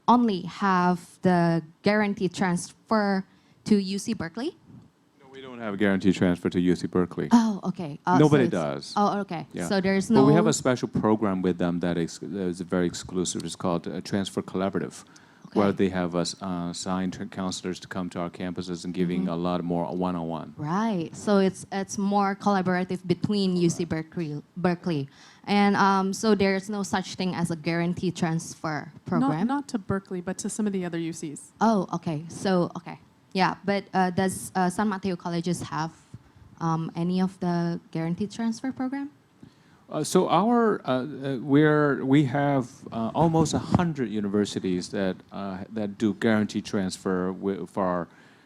only have the guaranteed transfer to UC Berkeley? No, we don't have a guaranteed transfer to UC Berkeley. Oh, okay. Nobody does. Oh, okay. Yeah. So there's no... But we have a special program with them that is very exclusive. It's called Transfer Collaborative, where they have us assigned counselors to come to our campuses and giving a lot more one-on-one. Right. So it's more collaborative between UC Berkeley. And so there's no such thing as a guaranteed transfer program? Not to Berkeley, but to some of the other UCs. Oh, okay. So, okay. Yeah, but does San Mateo colleges have any of the guaranteed transfer program? So we have almost 100 universities that do guaranteed transfer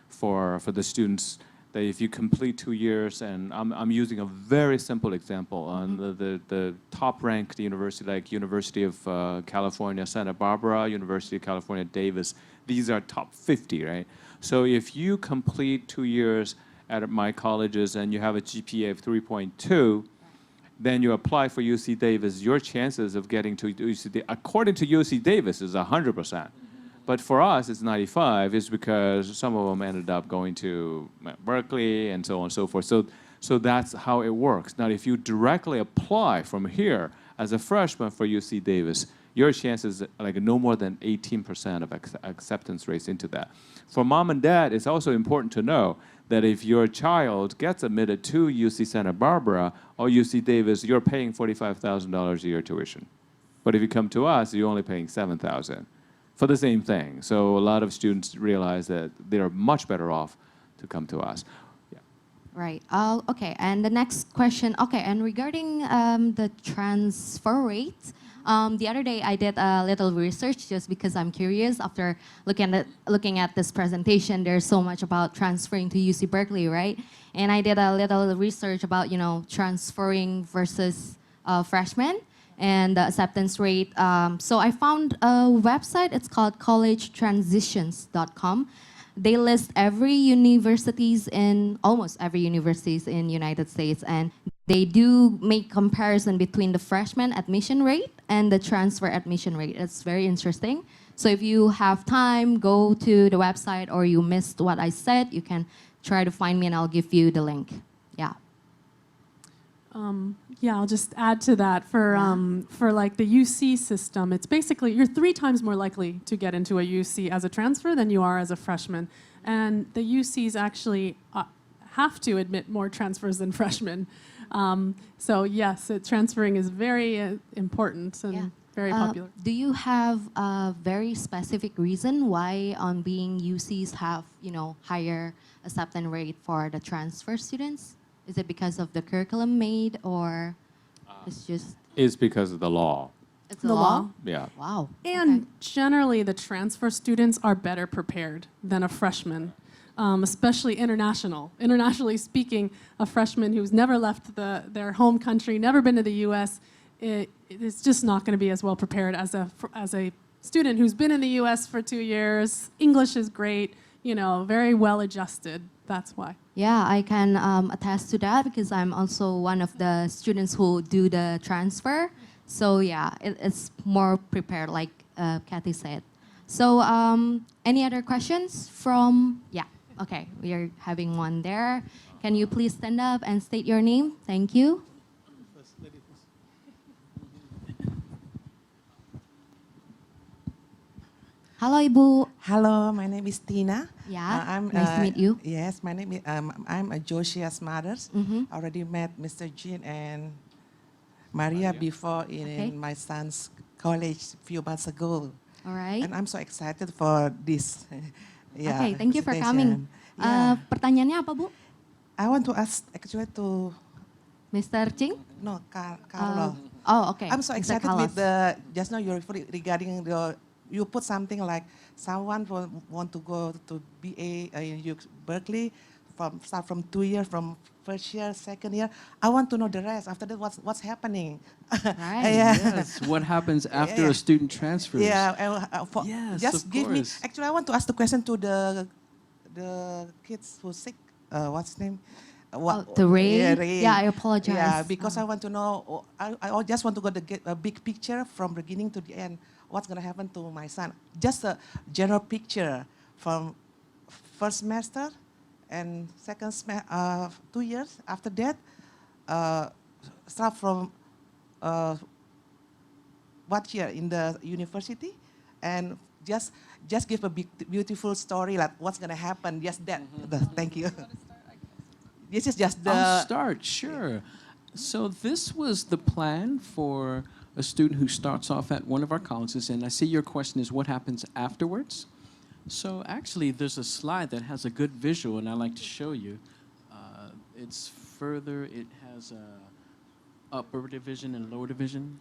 for the students. That if you complete 2 years, and I'm using a very simple example on the top-ranked university like University of California, Santa Barbara, University of California, Davis. These are top 50, right? So if you complete 2 years at my colleges and you have a GPA of 3.2. Then you apply for UC Davis, your chances of getting to UC Davis, according to UC Davis, is 100%. But for us, it's 95, is because some of them ended up going to Berkeley and so on and so forth. So that's how it works. Now, if you directly apply from here as a freshman for UC Davis, your chances like no more than 18% of acceptance rates into that. For mom and dad, it's also important to know that if your child gets admitted to UC Santa Barbara or UC Davis, you're paying $45,000 a year tuition. But if you come to us, you're only paying $7,000 for the same thing. So a lot of students realize that they're much better off to come to us. Yeah. Right. Okay. And the next question. Okay. And regarding the transfer rate, the other day I did a little research just because I'm curious. After looking at this presentation, there's so much about transferring to UC Berkeley, right? And I did a little research about transferring versus freshmen and the acceptance rate. So I found a website. It's called collegetransitions.com. They list almost every universities in United States, and they do make comparison between the freshman admission rate and the transfer admission rate. It's very interesting. So if you have time, go to the website, or you missed what I said, you can try to find me and I'll give you the link. Yeah. Yeah, I'll just add to that for like the UC system. It's basically you're 3 times more likely to get into a UC as a transfer than you are as a freshman, and the UCs actually have to admit more transfers than freshmen. So yes, transferring is very important and very popular. Do you have a very specific reason why on being UCs have higher acceptance rate for the transfer students? Is it because of the curriculum made, or it's just... It's because of the law. It's the law? Yeah. Wow. And generally, the transfer students are better prepared than a freshman, especially international. Internationally speaking, a freshman who's never left their home country, never been to the U.S., it is just not going to be as well prepared as a student who's been in the U.S. for 2 years. English is great, very well adjusted. That's why. Yeah, I can attest to that because I'm also one of the students who do the transfer. So yeah, it's more prepared, like Kathy said. So any other questions from, yeah? Okay, we are having one there. Can you please stand up and state your name? Thank you. Halo Ibu. Hello, my name is Tina. Yeah, nice to meet you. Yes, my name is, I'm a Josia's mother. Already met Mr. Jin and Maria before in my son's college a few months ago. All right. And I'm so excited for this. Okay, thank you for coming. Pertanyaannya apa, Bu? I want to ask actually to Mr. Ching? no Carlo. Oh, okay. I'm so Mr. excited Carlos. with the just now you're regarding the you put something like someone want to go to BA in UC Berkeley start from 2 years, from first year, second year. I want to know the rest. After that, what's happening? Right. Yes, what happens after a student transfers? Yeah, Yes, just of give me. course. Actually, I want to ask the question to the kids who sick. What's his name? The Ray? Yeah, Ray. Yeah, I apologize. Yeah, because I want to know. I just want to get a big picture from beginning to the end. What's going to happen to my son? Just a general picture from first semester and second semester, 2 years. After that, start from what year in the university, and just give a big, beautiful story like what's going to happen. Just that. Thank you. This is just the. I'll start, sure. So this was the plan for a student who starts off at one of our colleges, and I see your question is what happens afterwards. So actually, there's a slide that has a good visual, and I'd like to show you. It's further, it has upper division and lower division.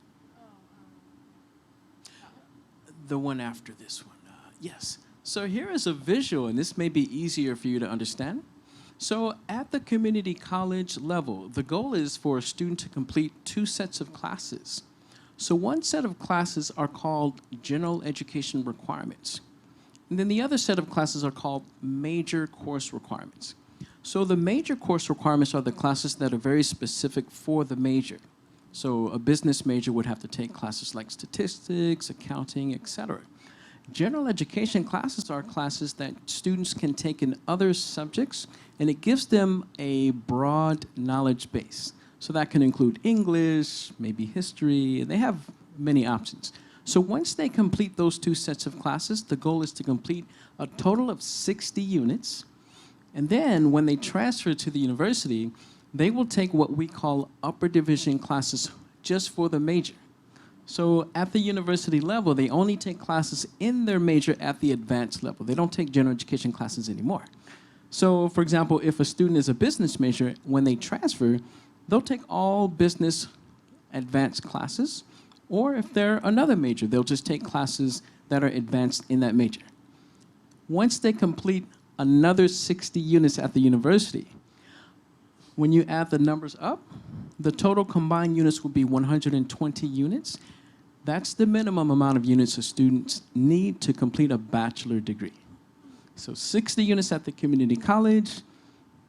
The one after this one, yes. So here is a visual, and this may be easier for you to understand. So at the community college level, the goal is for a student to complete 2 sets of classes. So one set of classes are called general education requirements. And then the other set of classes are called major course requirements. So the major course requirements are the classes that are very specific for the major. So a business major would have to take classes like statistics, accounting, etc. General education classes are classes that students can take in other subjects, and it gives them a broad knowledge base. So that can include English, maybe history, and they have many options. So once they complete those 2 sets of classes, the goal is to complete a total of 60 units. And then when they transfer to the university, they will take what we call upper division classes just for the major. So at the university level, they only take classes in their major at the advanced level. They don't take general education classes anymore. So for example, if a student is a business major, when they transfer, they'll take all business advanced classes, or if they're another major, they'll just take classes that are advanced in that major. Once they complete another 60 units at the university, when you add the numbers up, the total combined units will be 120 units. That's the minimum amount of units a student need to complete a bachelor degree. So 60 units at the community college,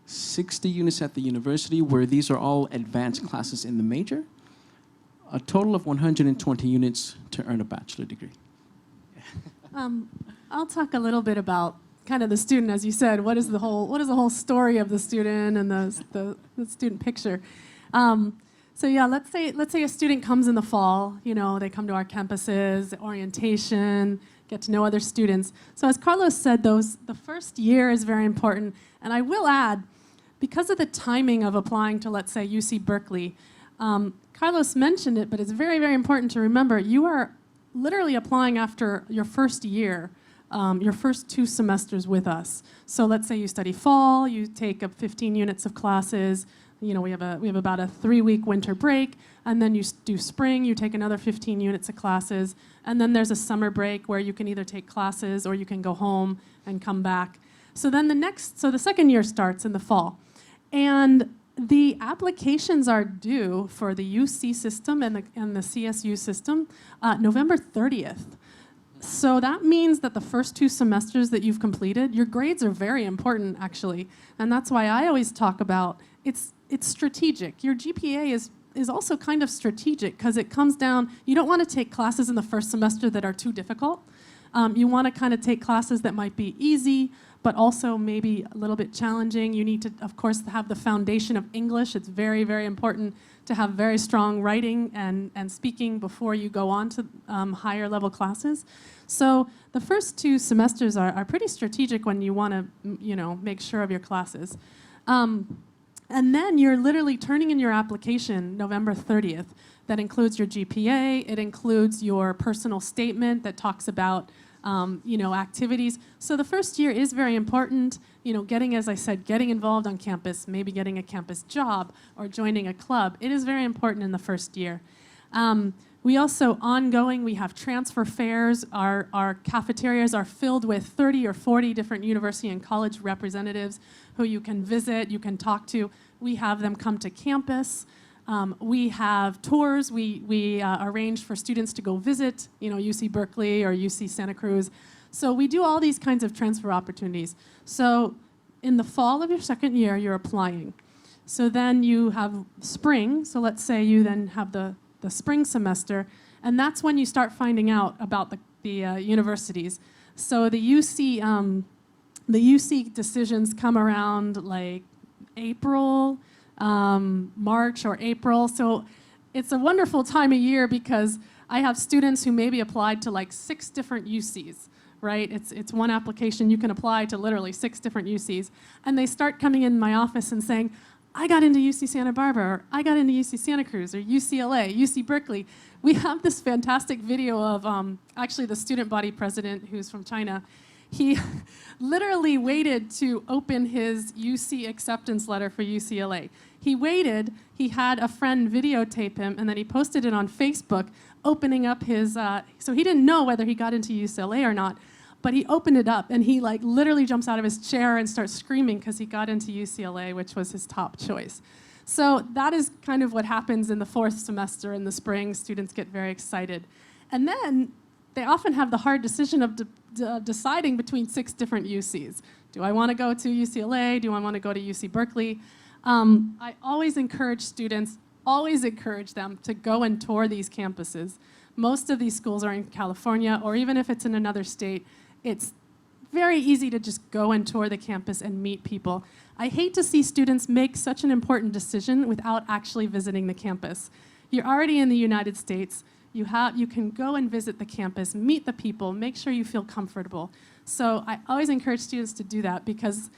60 units at the university, where these are all advanced classes in the major, a total of 120 units to earn a bachelor degree. I'll talk a little bit about kind of the student, as you said. What is the whole story of the student and the student picture? So yeah, let's say a student comes in the fall. You know, they come to our campuses, orientation, get to know other students. So as Carlos said, the first year is very important. And I will add, because of the timing of applying to, let's say, UC Berkeley, Carlos mentioned it, but it's very, very important to remember, you are literally applying after your first year, your first 2 semesters with us. So let's say you study fall, you take up 15 units of classes. You know, we have about a 3-week winter break, and then you do spring, you take another 15 units of classes, and then there's a summer break where you can either take classes or you can go home and come back. So then the second year starts in the fall. And the applications are due for the UC system and the CSU system November 30th. So that means that the first 2 semesters that you've completed, your grades are very important, actually. And that's why I always talk about it's strategic. Your GPA is also kind of strategic because it comes down, you don't want to take classes in the first semester that are too difficult. You want to kind of take classes that might be easy, but also maybe a little bit challenging. You need to, of course, have the foundation of English. It's very, very important to have very strong writing and speaking before you go on to higher level classes. So the first 2 semesters are pretty strategic when you want to, make sure of your classes. And then you're literally turning in your application November 30th. That includes your GPA, it includes your personal statement that talks about activities. So the first year is very important, getting, as I said, getting involved on campus, maybe getting a campus job or joining a club. It is very important in the first year. We also, ongoing, we have transfer fairs. Our cafeterias are filled with 30 or 40 different university and college representatives who you can visit, you can talk to. We have them come to campus. We have tours. We arrange for students to go visit, UC Berkeley or UC Santa Cruz. So we do all these kinds of transfer opportunities. So in the fall of your second year, you're applying. So then you have spring. So let's say you then have the spring semester, and that's when you start finding out about the universities. So the UC decisions come around like April, March or April. So it's a wonderful time of year because I have students who maybe applied to like 6 different UCs, right? It's one application. You can apply to literally 6 different UCs. And they start coming in my office and saying, I got into UC Santa Barbara, or I got into UC Santa Cruz, or UCLA, UC Berkeley. We have this fantastic video of actually the student body president who's from China. He literally waited to open his UC acceptance letter for UCLA. He waited, he had a friend videotape him, and then he posted it on Facebook, opening up his, so he didn't know whether he got into UCLA or not, but he opened it up, and he like literally jumps out of his chair and starts screaming because he got into UCLA, which was his top choice. So that is kind of what happens in the 4th semester in the spring. Students get very excited. And then they often have the hard decision of deciding between 6 different UCs. Do I want to go to UCLA? Do I want to go to UC Berkeley? I always encourage students, always encourage them to go and tour these campuses. Most of these schools are in California, or even if it's in another state, it's very easy to just go and tour the campus and meet people. I hate to see students make such an important decision without actually visiting the campus. You're already in the United States. You can go and visit the campus, meet the people, make sure you feel comfortable. So I always encourage students to do that because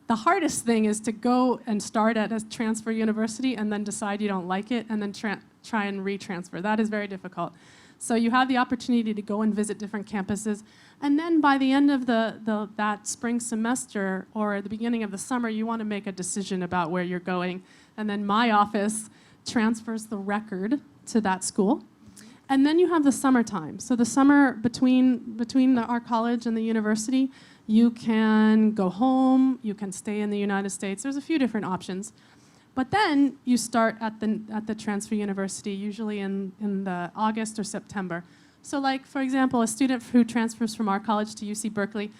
the hardest thing is to go and start at a transfer university and then decide you don't like it and then try and retransfer. That is very difficult. So you have the opportunity to go and visit different campuses. And then by the end of that spring semester or at the beginning of the summer, you want to make a decision about where you're going. And then my office transfers the record to that school. And then you have the summertime. So the summer between our college and the university, you can go home, you can stay in the United States. There's a few different options. But then you start at the transfer university, usually in the August or September. So like, for example, a student who transfers from our college to UC Berkeley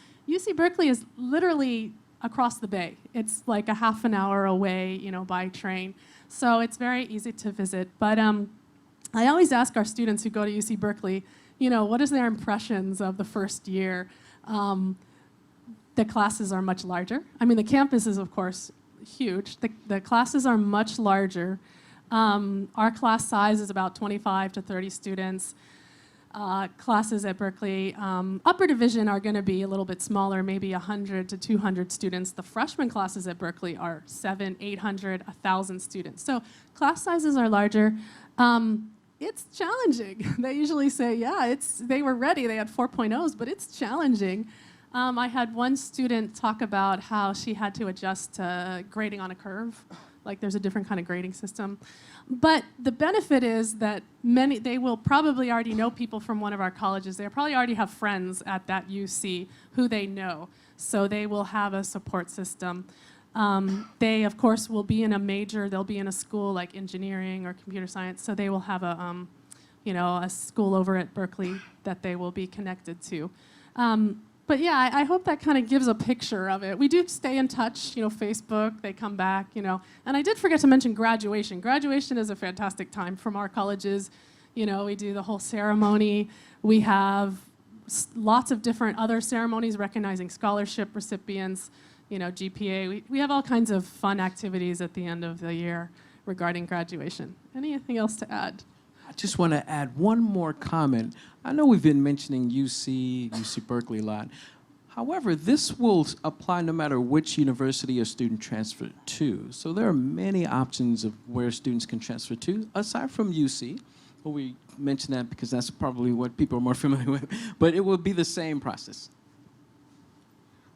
is literally across the bay. It's like a half an hour away, by train. So it's very easy to visit. But I always ask our students who go to UC Berkeley, what is their impressions of the first year? The classes are much larger. I mean, the campus is, of course, huge. The classes are much larger. Our class size is about 25 to 30 students. Classes at Berkeley, upper division are going to be a little bit smaller, maybe 100 to 200 students. The freshman classes at Berkeley are 700, 800, 1,000 students. So class sizes are larger. It's challenging. They usually say, yeah, they were ready. They had 4.0s, but it's challenging. I had one student talk about how she had to adjust to grading on a curve. Like there's a different kind of grading system. But the benefit is that they will probably already know people from one of our colleges. They probably already have friends at that UC who they know. So they will have a support system. They, of course, will be in a major. They'll be in a school like engineering or computer science. So they will have a school over at Berkeley that they will be connected to. But yeah, I hope that kind of gives a picture of it. We do stay in touch, Facebook, they come back, And I did forget to mention graduation. Graduation is a fantastic time from our colleges. We do the whole ceremony. We have lots of different other ceremonies recognizing scholarship recipients, GPA. We have all kinds of fun activities at the end of the year regarding graduation. Anything else to add? I just want to add one more comment. I know we've been mentioning UC Berkeley a lot. However, this will apply no matter which university a student transfers to. So there are many options of where students can transfer to, aside from UC. Well, we mention that because that's probably what people are more familiar with. But it will be the same process.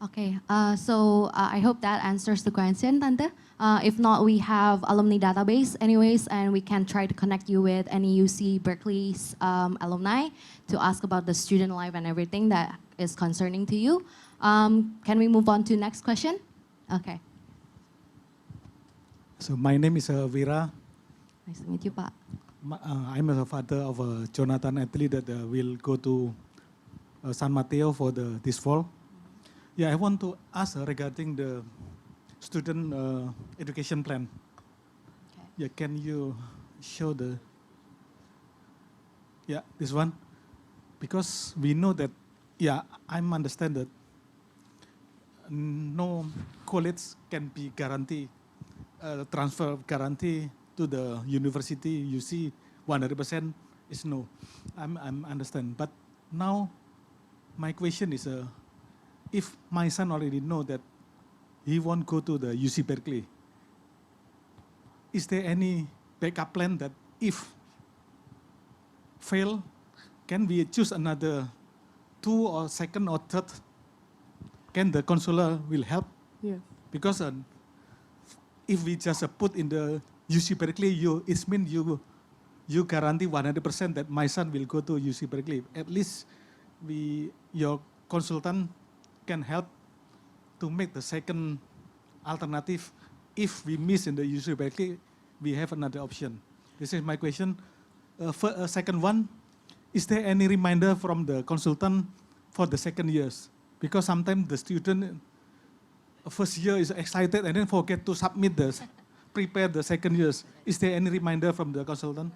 Okay, so I hope that answers the question, Tante. If not, we have alumni database anyways, and we can try to connect you with any UC Berkeley's alumni to ask about the student life and everything that is concerning to you. Can we move on to next question? Okay. So my name is Vira. Nice to meet you, Pak. I'm a father of a Jonathan athlete that will go to San Mateo for this fall. Yeah, I want to ask regarding the student education plan. Okay. Yeah, can you show this one? Because we know that, I understand that no college can be guarantee, transfer guarantee to the university. UC 100% is no. I'm understand. But now my question is, if my son already know that he won't go to the UC Berkeley, is there any backup plan that if fail, can we choose another 2 or second or third? Can the counselor will help? Yeah. Because if we just put in the UC Berkeley, it means you guarantee 100% that my son will go to UC Berkeley. At least your consultant can help to make the second alternative. If we miss in the UC Berkeley, we have another option. This is my question. Second one, is there any reminder from the consultant for the second years? Because sometimes the student first year is excited and then forget to submit prepare the second years. Is there any reminder from the consultant?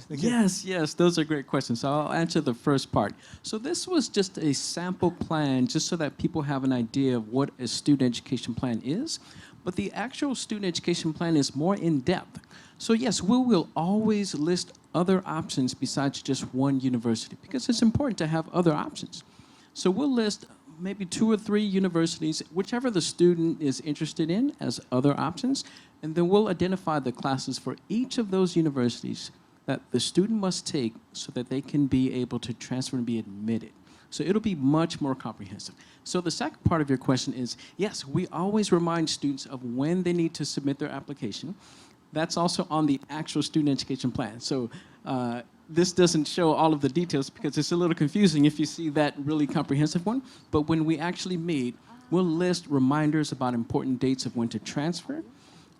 Yes, those are great questions. So I'll answer the first part. So this was just a sample plan, just so that people have an idea of what a student education plan is. But the actual student education plan is more in-depth. So yes, we will always list other options besides just one university, because it's important to have other options. So we'll list maybe 2 or 3 universities, whichever the student is interested in, as other options, and then we'll identify the classes for each of those universities that the student must take so that they can be able to transfer and be admitted. So it'll be much more comprehensive. So the second part of your question is, yes, we always remind students of when they need to submit their application. That's also on the actual student education plan. So this doesn't show all of the details because it's a little confusing if you see that really comprehensive one. But when we actually meet, we'll list reminders about important dates of when to transfer,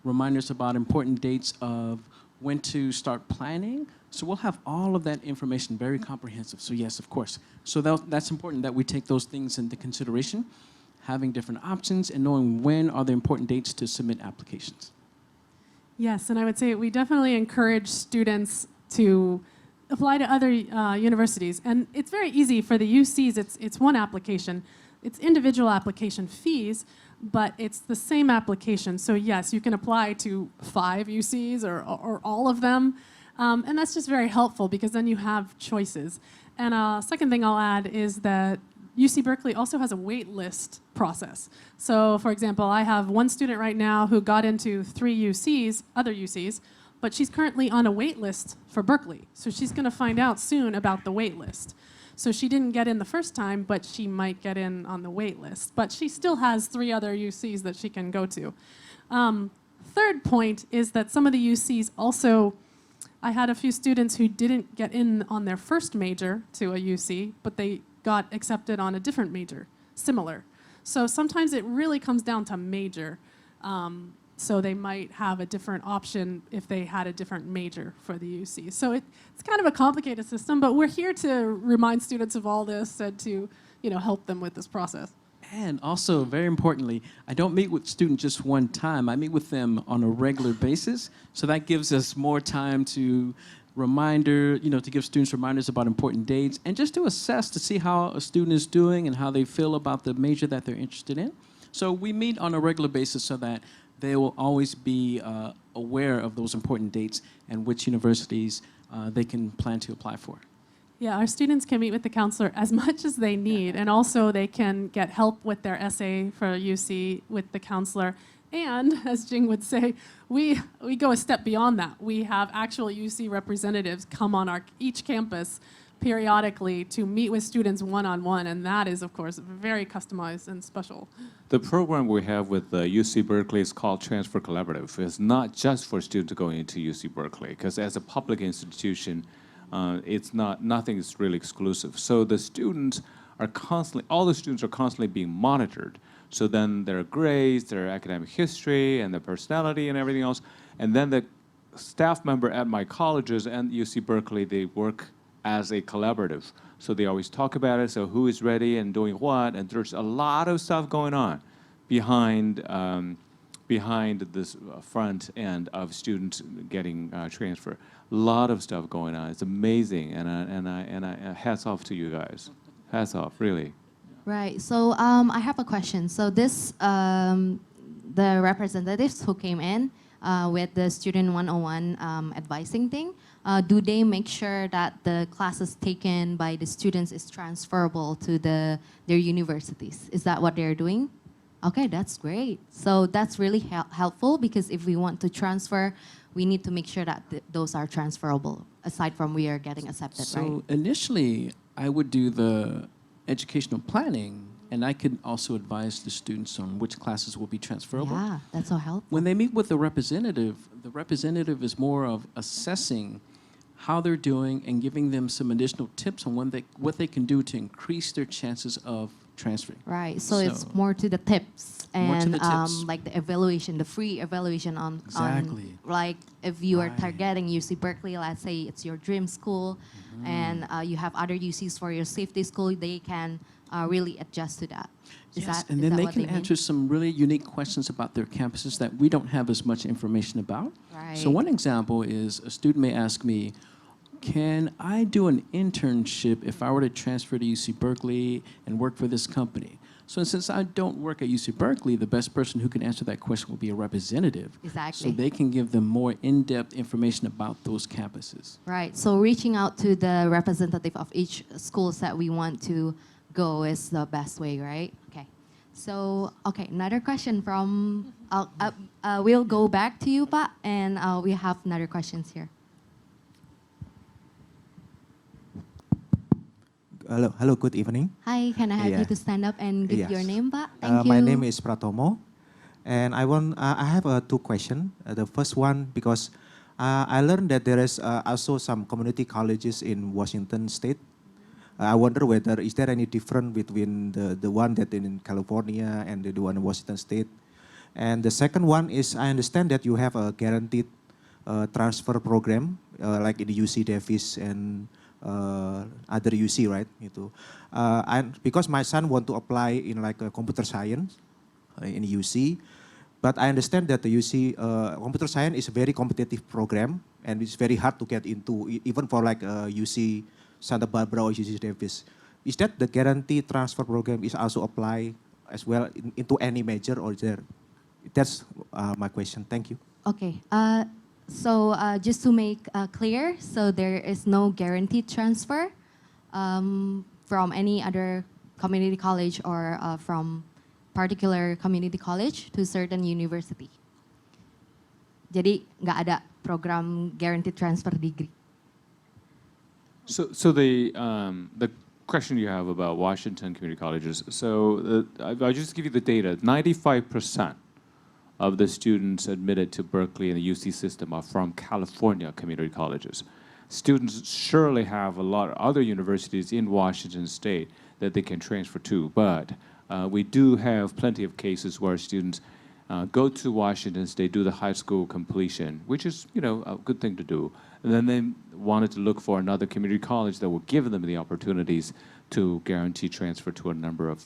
reminders about important dates of when to start planning. So we'll have all of that information very comprehensive. So yes, of course. So that's important that we take those things into consideration, having different options and knowing when are the important dates to submit applications. Yes, and I would say we definitely encourage students to apply to other universities. And it's very easy for the UCs. It's one application. It's individual application fees, but it's the same application. So yes, you can apply to 5 UCs or all of them. And that's just very helpful because then you have choices. And second thing I'll add is that UC Berkeley also has a wait list process. So for example, I have one student right now who got into 3 UCs, other UCs, but she's currently on a wait list for Berkeley. So she's gonna find out soon about the wait list. So she didn't get in the first time, but she might get in on the wait list. But she still has 3 other UCs that she can go to. Third point is that some of the UCs also, I had a few students who didn't get in on their first major to a UC, but they got accepted on a different major, similar. So sometimes it really comes down to major. So they might have a different option if they had a different major for the UC. So it's kind of a complicated system, but we're here to remind students of all this and to help them with this process. And also, very importantly, I don't meet with students just one time. I meet with them on a regular basis. So that gives us more time to reminder, to give students reminders about important dates, and just to assess to see how a student is doing and how they feel about the major that they're interested in. So we meet on a regular basis so that they will always be aware of those important dates and which universities they can plan to apply for. Yeah, our students can meet with the counselor as much as they need, and also they can get help with their essay for UC with the counselor. And, as Jing would say, we go a step beyond that. We have actual UC representatives come on each campus periodically to meet with students one-on-one, and that is, of course, very customized and special. The program we have with UC Berkeley is called Transfer Collaborative. It's not just for students going into UC Berkeley, because as a public institution, nothing is really exclusive. So the students are all the students are constantly being monitored. So then their grades, their academic history, and their personality and everything else. And then the staff member at my colleges and UC Berkeley, they work as a collaborative. So they always talk about it, so who is ready and doing what, and there's a lot of stuff going on behind this front end of students getting transfer. A lot of stuff going on. It's amazing, and I hats off to you guys. Hats off, really. Right. So I have a question. So this, the representatives who came in with the Student 101 advising thing, do they make sure that the classes taken by the students is transferable to their universities? Is that what they're doing? Okay, that's great. So that's really helpful, because if we want to transfer, we need to make sure that those are transferable, aside from we are getting accepted, right? So initially, I would do the educational planning, and I could also advise the students on which classes will be transferable. Yeah, that's so helpful. When they meet with the representative is more of assessing how they're doing and giving them some additional tips on what they can do to increase their chances of transferring. Right, so it's more to the tips and like the evaluation, the free evaluation on like if you are targeting UC Berkeley, let's say it's your dream school, and you have other UCs for your safety school, they can really adjust to that. And then they can answer some really unique questions about their campuses that we don't have as much information about. Right. So one example is a student may ask me, can I do an internship if I were to transfer to UC Berkeley and work for this company? So since I don't work at UC Berkeley, the best person who can answer that question will be a representative. Exactly. So they can give them more in-depth information about those campuses. Right, so reaching out to the representative of each schools that we want to go is the best way, right? Okay. So, okay, another question from, we'll go back to you, Pa, and we have another questions here. Hello, good evening. Hi, can I have you to stand up and give your name, Pa? Thank you. My name is Pratomo, and I have two questions. The first one, because I learned that there is also some community colleges in Washington State. I wonder whether is there any difference between the one that in California and the one in Washington State. And the second one is, I understand that you have a guaranteed transfer program like in the UC Davis and other UC, right? Because my son want to apply in like a computer science in UC, but I understand that the UC computer science is a very competitive program, and it's very hard to get into, even for like UC Santa Barbara or UC Davis. Is that the guaranteed transfer program is also apply as well into any major, or is there? That's my question. Thank you. Okay. So just to make clear, so there is no guaranteed transfer from any other community college or from particular community college to certain university. Jadi nggak ada program guaranteed transfer degree. So the question you have about Washington community colleges. So I'll just give you the data. 95% of the students admitted to Berkeley and the UC system are from California community colleges. Students surely have a lot of other universities in Washington State that they can transfer to, but we do have plenty of cases where students go to Washington State, do the high school completion, which is, a good thing to do, and then they wanted to look for another community college that will give them the opportunities to guarantee transfer to a number of.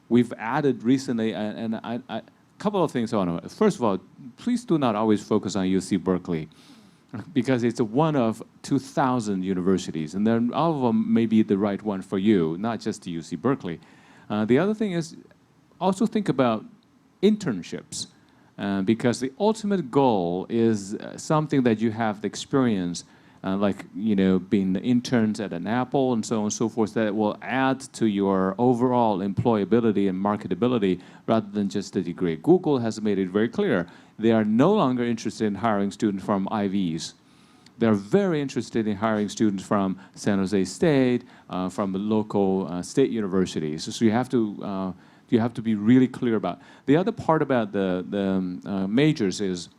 We've added recently, and I couple of things I want to. First of all, please do not always focus on UC Berkeley. because it's one of 2,000 universities, and then all of them may be the right one for you, not just the UC Berkeley. The other thing is also think about internships, because the ultimate goal is something that you have the experience, like being the interns at an Apple and so on and so forth, that will add to your overall employability and marketability rather than just a degree. Google has made it very clear they are no longer interested in hiring students from IVs. They're very interested in hiring students from San Jose State, from the local state universities. So you have to be really clear about. The other part about the majors is,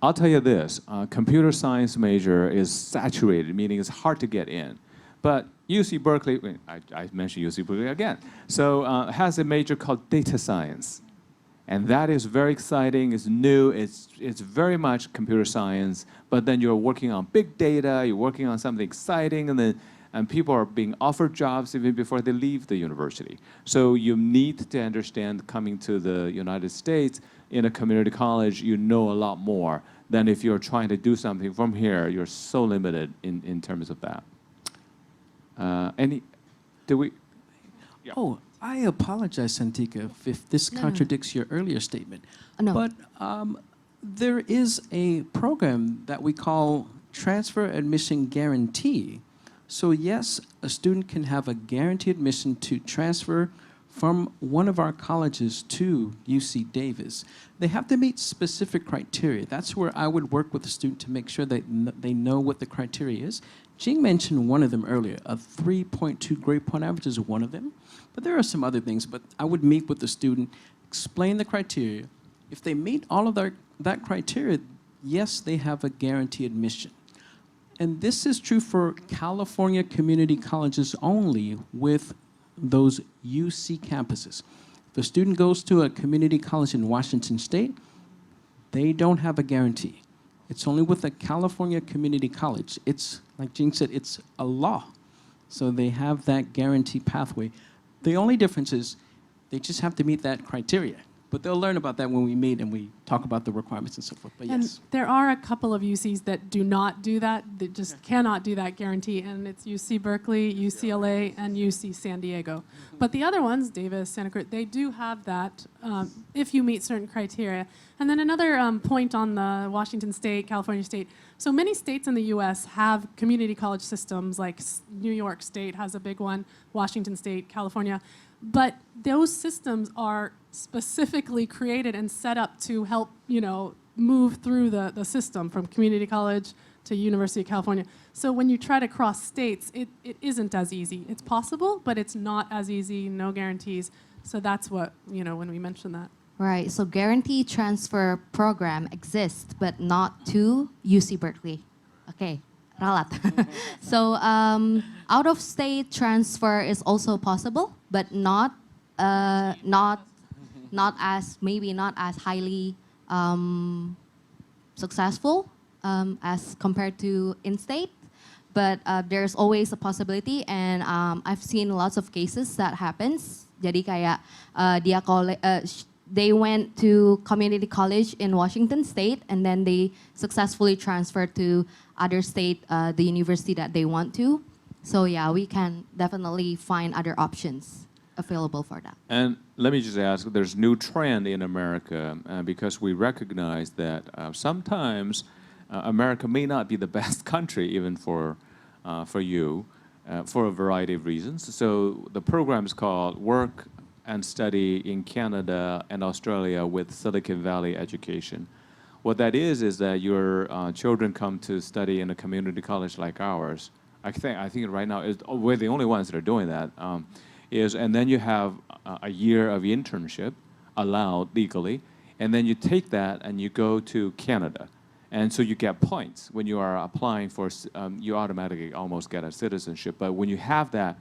I'll tell you this, computer science major is saturated, meaning it's hard to get in. But UC Berkeley, I mentioned UC Berkeley again, so has a major called data science. And that is very exciting, it's new, it's very much computer science, but then you're working on big data, you're working on something exciting, and people are being offered jobs even before they leave the university. So you need to understand, coming to the United States, in a community college, you know a lot more than if you're trying to do something from here. You're so limited in terms of that. Yeah. Oh, I apologize, Santika, if this contradicts your earlier statement. No. But there is a program that we call Transfer Admission Guarantee. So yes, a student can have a guaranteed admission to transfer from one of our colleges to UC Davis. They have to meet specific criteria. That's where I would work with the student to make sure that they know what the criteria is. Jing mentioned one of them earlier. A 3.2 grade point average is one of them. But there are some other things. But I would meet with the student, explain the criteria. If they meet all of that criteria, yes, they have a guaranteed admission. And this is true for California community colleges only with those UC campuses. If a student goes to a community college in Washington State, they don't have a guarantee. It's only with a California community college. It's, like Jing said, it's a law. So they have that guarantee pathway. The only difference is they just have to meet that criteria. But they'll learn about that when we meet and we talk about the requirements and so forth. But And yes. there are a couple of UCs that do not do that, that just cannot do that guarantee, and it's UC Berkeley, UCLA, and UC San Diego. But the other ones, Davis, Santa Cruz, they do have that if you meet certain criteria. And then another point on the Washington State, California State. So many states in the US have community college systems, like New York State has a big one, Washington State, California. But those systems are specifically created and set up to help, move through the system from community college to University of California. So when you try to cross states, it isn't as easy. It's possible, but it's not as easy, no guarantees. So that's what, when we mention that. Right, so guarantee transfer program exists, but not to UC Berkeley. Okay, ralat. So out-of-state transfer is also possible, but not as highly successful as compared to in-state. But there's always a possibility, and I've seen lots of cases that happens. Jadi kayak they went to community college in Washington State, and then they successfully transferred to other state, the university that they want to. So yeah, we can definitely find other options available for that. And let me just ask, there's new trend in America because we recognize that sometimes America may not be the best country even for you for a variety of reasons. So the program is called Work and Study in Canada and Australia with Silicon Valley Education. What that is that your children come to study in a community college like ours. I think right now we're the only ones that are doing that. And then you have a year of internship allowed legally, and then you take that and you go to Canada. And so you get points. When you are applying for, you automatically almost get a citizenship. But when you have that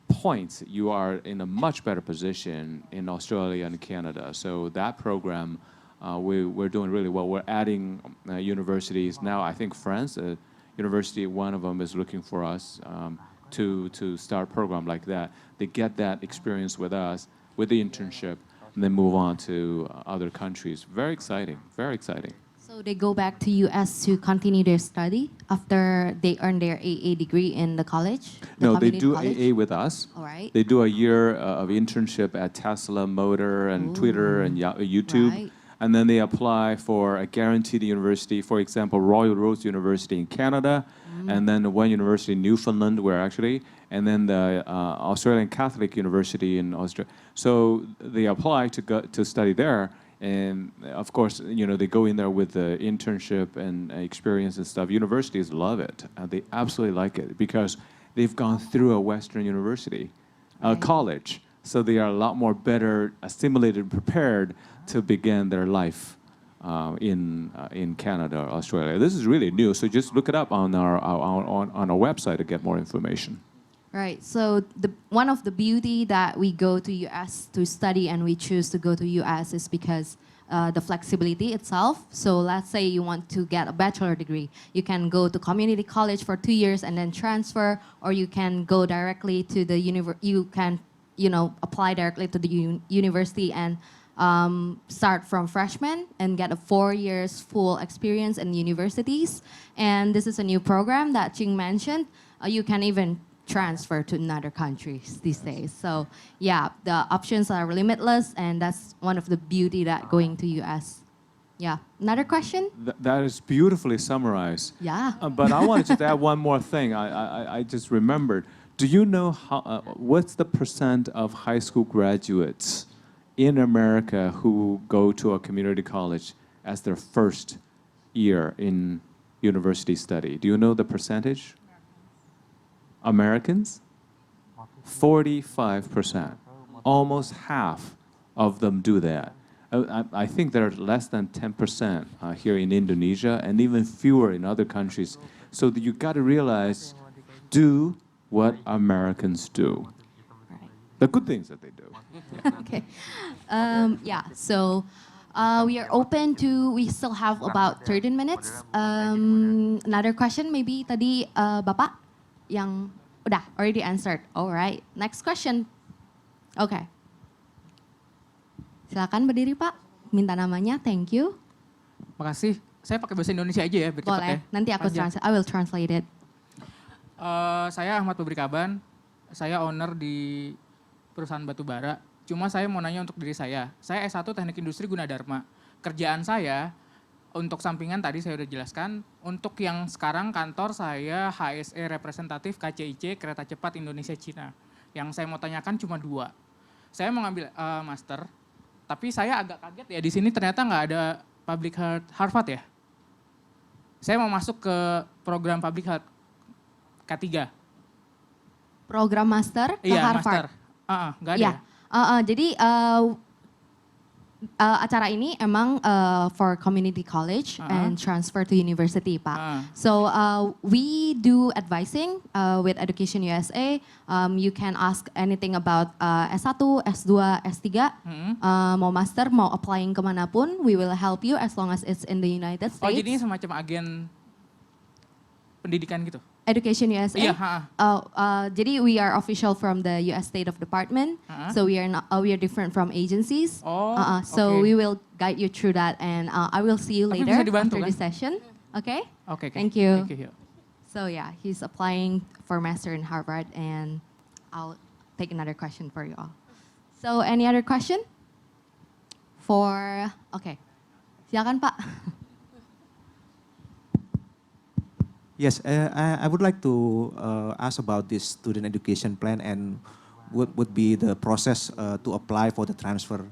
points, you are in a much better position in Australia and Canada. So that program, we're doing really well. We're adding universities. Now I think France, university, one of them is looking for us to start a program like that. They get that experience with us, with the internship, and then move on to other countries. Very exciting, very exciting. So So they go back to US to continue their study after they earn their AA degree in the college? No, they community do college? AA with us. All right. They do a year of internship at Tesla, Motor, and Twitter and YouTube. Right. And then they apply for a guaranteed university, for example, Royal Roads University in Canada, and then the one university in Newfoundland, and then the Australian Catholic University in Australia. So they apply to study there. And of course, you know, they go in there with the internship and experience and stuff. Universities love it. They absolutely like it because they've gone through a Western university, college. So they are a lot more better assimilated and prepared to begin their life in Canada or Australia. This is really new. So just look it up on our website to get more information. Right. So one of the beauty that we go to US to study and we choose to go to US is because the flexibility itself. So let's say you want to get a bachelor degree. You can go to community college for 2 years and then transfer, or you can go directly to the you can, you know, apply directly to the university and start from freshman and get a 4 years full experience in universities. And this is a new program that Jing mentioned. You can even transfer to another countries these days. So yeah, the options are limitless, and that's one of the beauty that going to US. Yeah. Another question? That is beautifully summarized. Yeah. But I wanted to add one more thing. I just remembered. Do you know what's the percent of high school graduates in America who go to a community college as their first year in university study? Do you know the percentage? Americans? 45%. Almost half of them do that. I think there are less than 10% here in Indonesia and even fewer in other countries. So you got to realize, do what Americans do. The good things that they do. Okay. Yeah, so we are open to, we still have about 13 minutes. Another question, maybe tadi Bapak yang udah already answered. All right, next question. Okay. Silakan berdiri Pak, minta namanya, thank you. Makasih, saya pakai bahasa Indonesia aja ya, biar cepat Boleh, ya. nanti aku translate, I will translate it. Saya Ahmad Pabrikaban, saya owner di perusahaan batubara. Cuma saya mau nanya untuk diri saya S1 Teknik Industri Gunadarma. Kerjaan saya untuk sampingan tadi saya udah jelaskan. Untuk yang sekarang kantor saya HSE representatif KCIC Kereta Cepat Indonesia Cina. Yang saya mau tanyakan cuma 2. Saya mau ngambil master, tapi saya agak kaget ya di sini ternyata nggak ada public health Harvard ya. Saya mau masuk ke program public health K3. Program master ke Iya, Harvard. master. Nggak ada Ya. Jadi acara ini emang for community college and transfer to university, Pak. So we do advising with EducationUSA. You can ask anything about S1, S2, S3, mau master, mau applying kemanapun, we will help you as long as it's in the United States. Oh, jadi ini semacam agen pendidikan gitu? EducationUSA. Iya. Jadi we are official from the US State of Department, so we are different from agencies. So we will guide you through that, and I will see you Tapi later bisa dibantu, after kan? this session. Okay? Okay. Thank you. Thank you. So yeah, he's applying for master in Harvard, and I'll take another question for you all. So any other question? Okay, silakan Pak. Yes, I would like to ask about this student education plan and what would be the process to apply for the transfer.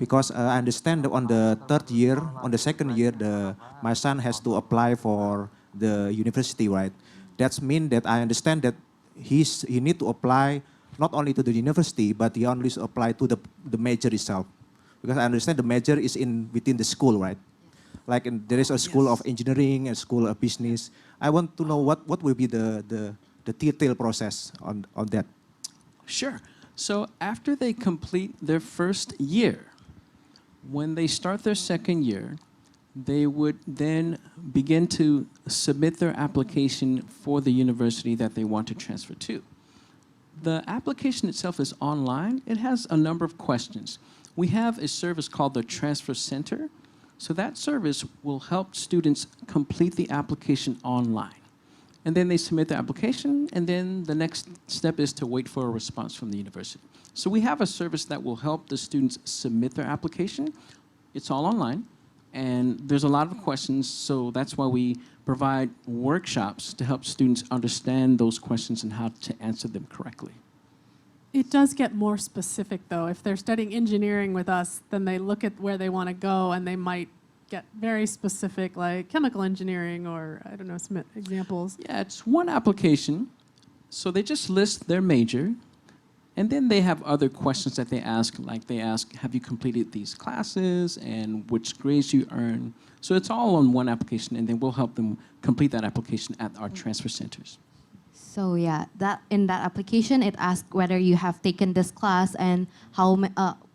Because I understand that on the second year, my son has to apply for the university, right? That means that I understand that he need to apply not only to the university, but he only apply to the major itself. Because I understand the major is within the school, right? Like there is a school of engineering, a school of business. I want to know what will be the detailed process on that. Sure. So after they complete their first year, when they start their second year, they would then begin to submit their application for the university that they want to transfer to. The application itself is online. It has a number of questions. We have a service called the Transfer Center. So that service will help students complete the application online. And then they submit the application, and then the next step is to wait for a response from the university. So we have a service that will help the students submit their application. It's all online, and there's a lot of questions, so that's why we provide workshops to help students understand those questions and how to answer them correctly. It does get more specific, though. If they're studying engineering with us, then they look at where they want to go, and they might get very specific, like chemical engineering or, I don't know, some examples. Yeah, it's one application. So they just list their major, and then they have other questions that they ask, like they ask, have you completed these classes and which grades you earn? So it's all on one application, and then we'll help them complete that application at our transfer centers. So yeah, that in that application, it asks whether you have taken this class and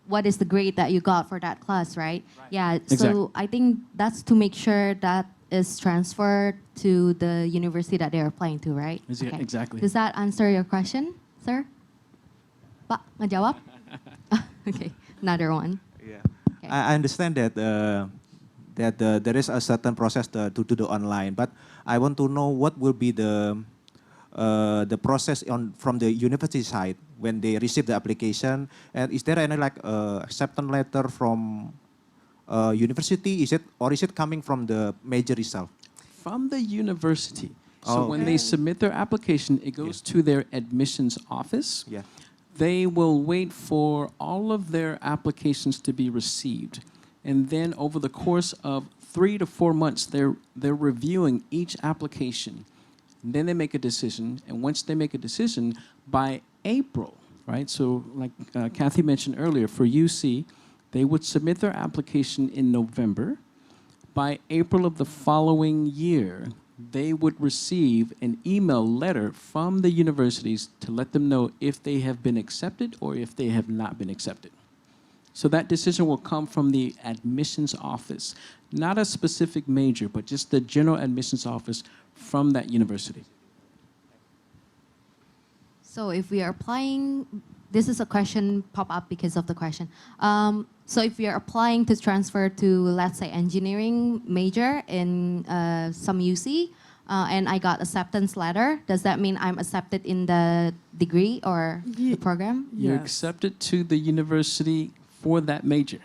what is the grade that you got for that class, right? Yeah, Exactly. so I think that's to make sure that is transferred to the university that they're applying to, right? Exactly. Does that answer your question, sir? Pak, ngejawab? Okay, another one. Yeah. Okay. I understand that there is a certain process to do the online, but I want to know what will be the process from the university side when they receive the application, and is there any like acceptance letter from university? Is it coming from the major itself? From the university. So Oh, when okay. they submit their application, it goes to their admissions office. Yeah. They will wait for all of their applications to be received. And then over the course of 3 to 4 months, they're reviewing each application. And then they make a decision. And once they make a decision, by April, right? So like Kathy mentioned earlier, for UC, they would submit their application in November. By April of the following year, they would receive an email letter from the universities to let them know if they have been accepted or if they have not been accepted. So that decision will come from the admissions office, not a specific major, but just the general admissions office from that university. So if we are applying, this is a question pop up because of the question. So if we are applying to transfer to, let's say, engineering major in some UC, and I got acceptance letter, does that mean I'm accepted in the degree or the program? You're Yes. accepted to the university for that major.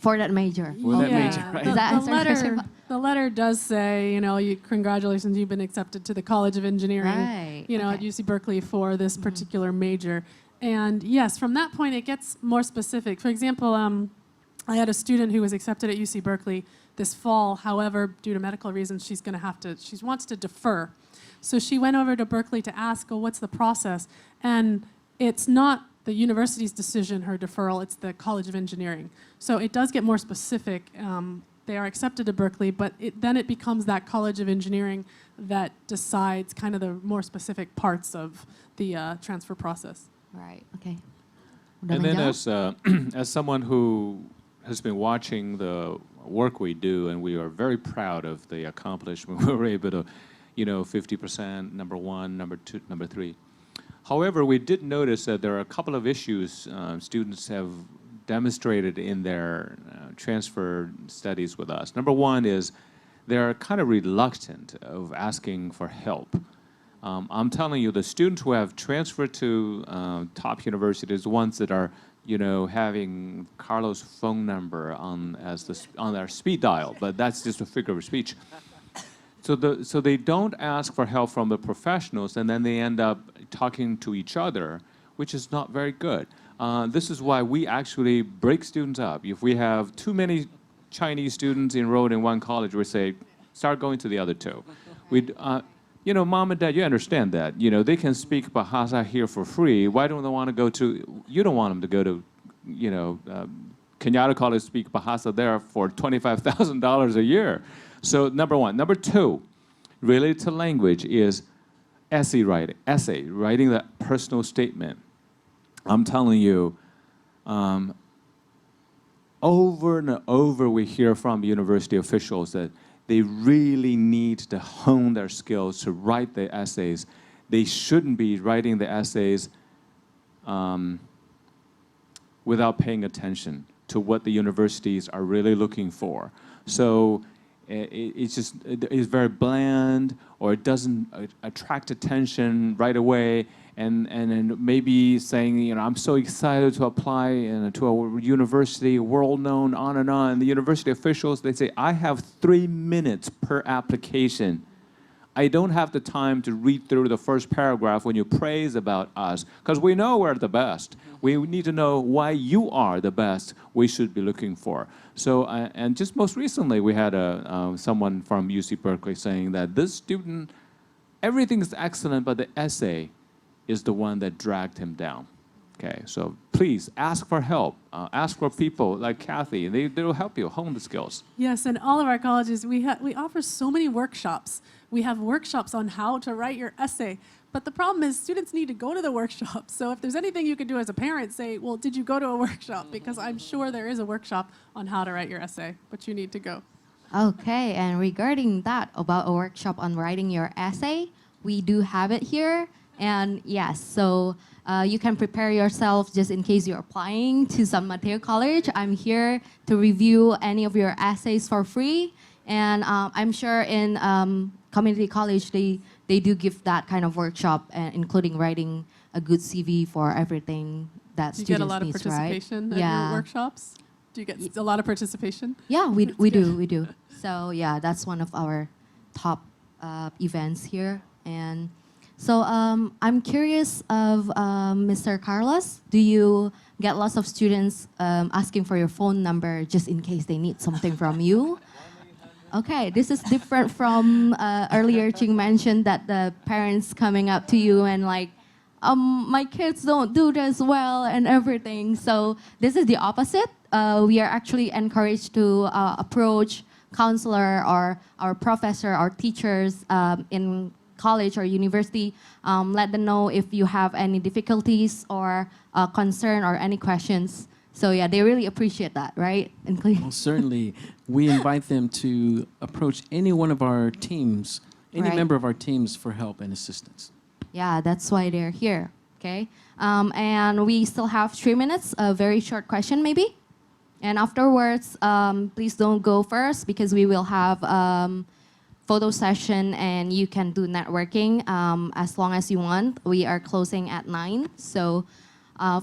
For that major? For that major, right? Does that answer your letter, question? the letter does say, you know, congratulations, you've been accepted to the College of Engineering, Right, you know, at okay. UC Berkeley for this particular major. And yes, from that point, it gets more specific. For example, I had a student who was accepted at UC Berkeley this fall. However, due to medical reasons, she wants to defer. So she went over to Berkeley to ask, oh, what's the process? And it's not the university's decision, her deferral, it's the College of Engineering. So it does get more specific. They are accepted to Berkeley, but then it becomes that College of Engineering that decides kind of the more specific parts of the transfer process. Right, okay. Udah And then menjawab? as someone who has been watching the work we do, and we are very proud of the accomplishment, we were able to, 50%, number 1, number 2, number 3. However, we did notice that there are a couple of issues students have demonstrated in their transfer studies with us. Number 1 is they're kind of reluctant of asking for help. I'm telling you, the students who have transferred to top universities, ones that are, having Carlos' phone number on their speed dial, but that's just a figure of speech. So they don't ask for help from the professionals, and then they end up talking to each other, which is not very good. This is why we actually break students up. If we have too many Chinese students enrolled in one college, we say, start going to the other two. Mom and Dad, you understand that. They can speak Bahasa here for free. Why don't they want to go to, you don't want them to go to, Kenyatta College, speak Bahasa there for $25,000 a year. So number 1. Number 2, related to language, is essay writing that personal statement. I'm telling you, over and over we hear from university officials that they really need to hone their skills to write the essays. They shouldn't be writing the essays without paying attention to what the universities are really looking for. So it's very bland, or it doesn't attract attention right away. And then maybe saying, you know, I'm so excited to apply to a university, world known, on and on. And the university officials, they say, I have 3 minutes per application. I don't have the time to read through the first paragraph when you praise about us, because we know we're the best. We need to know why you are the best we should be looking for. So, and just most recently, we had someone from UC Berkeley saying that this student, everything is excellent, but the essay is the one that dragged him down. Okay, so please ask for help. Ask for people like Kathy. They will help you hone the skills. Yes, and all of our colleges, we offer so many workshops. We have workshops on how to write your essay. But the problem is students need to go to the workshop. So if there's anything you can do as a parent, say, well, did you go to a workshop? Because I'm sure there is a workshop on how to write your essay, but you need to go. Okay, and regarding that, about a workshop on writing your essay, we do have it here. And yes, so you can prepare yourself just in case you're applying to San Mateo College. I'm here to review any of your essays for free. And I'm sure in community college, they do give that kind of workshop, including writing a good CV for everything that Do you students get a lot of needs, participation right? at your workshops? Do you get a lot of participation? Yeah, we do. So yeah, that's one of our top events here. And so I'm curious of Mr. Carlos, do you get lots of students asking for your phone number just in case they need something from you? Okay, this is different from earlier Jing mentioned that the parents coming up to you and like, my kids don't do this well and everything. So this is the opposite. We are actually encouraged to approach counselor or our professor or teachers in college or university, let them know if you have any difficulties or concern or any questions. So yeah, they really appreciate that, right? Well, certainly, we invite them to approach any one of our teams, any member of our teams for help and assistance. Yeah, that's why they're here, okay? And we still have 3 minutes, a very short question maybe. And afterwards, please don't go first because we will have photo session and you can do networking as long as you want. We are closing at 9, so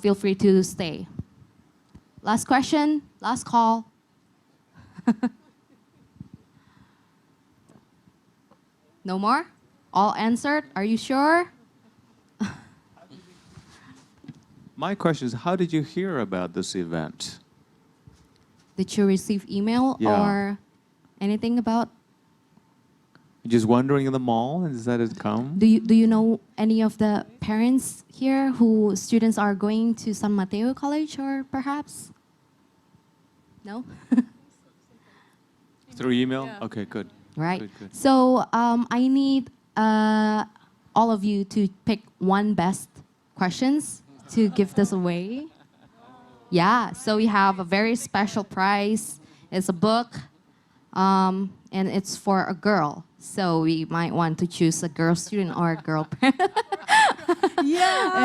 feel free to stay. Last question, last call. No more? All answered? Are you sure? My question is, how did you hear about this event? Did you receive email or anything about? Just wandering in the mall and decided to come? Do you know any of the parents here who students are going to San Mateo College or perhaps? No? Through email? Yeah. Okay, good. Right. Good. So I need all of you to pick one best questions to give this away. Yeah, so we have a very special prize. It's a book, and it's for a girl. So we might want to choose a girl student or a girl parent. I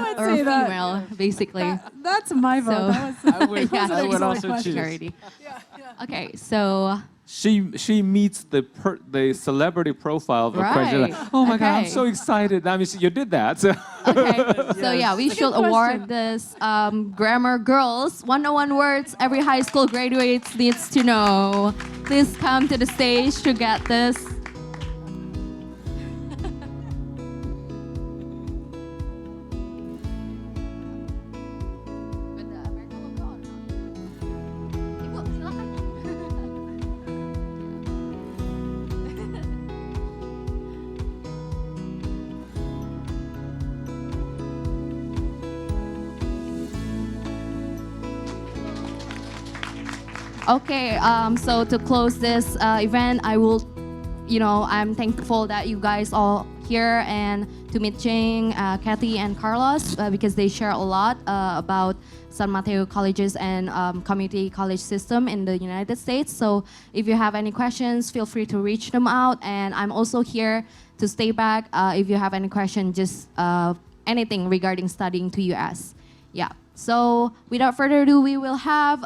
would or say female, basically. That's my vote. So- That was I would also choose. Charity. Okay, so She meets the celebrity profile of the question. Right. Like, oh my God, I'm Okay. so excited. I mean, you did that. So. okay, so yeah, we should award this grammar girls 101 words every high school graduate needs to know. Please come to the stage to get this. Okay, so to close this event, I'm thankful that you guys all here and to meet Jing, Kathy, and Carlos because they share a lot about San Mateo colleges and community college system in the United States. So if you have any questions, feel free to reach them out. And I'm also here to stay back if you have any question, just anything regarding studying to US. Yeah. So without further ado, we will have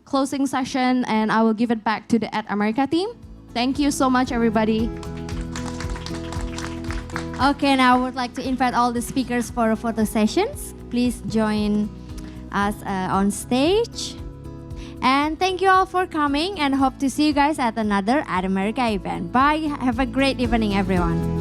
closing session, and I will give it back to the At America team. Thank you so much, everybody. Okay, now I would like to invite all the speakers for photo sessions. Please join us on stage. And thank you all for coming, and hope to see you guys at another At America event. Bye. Have a great evening, everyone.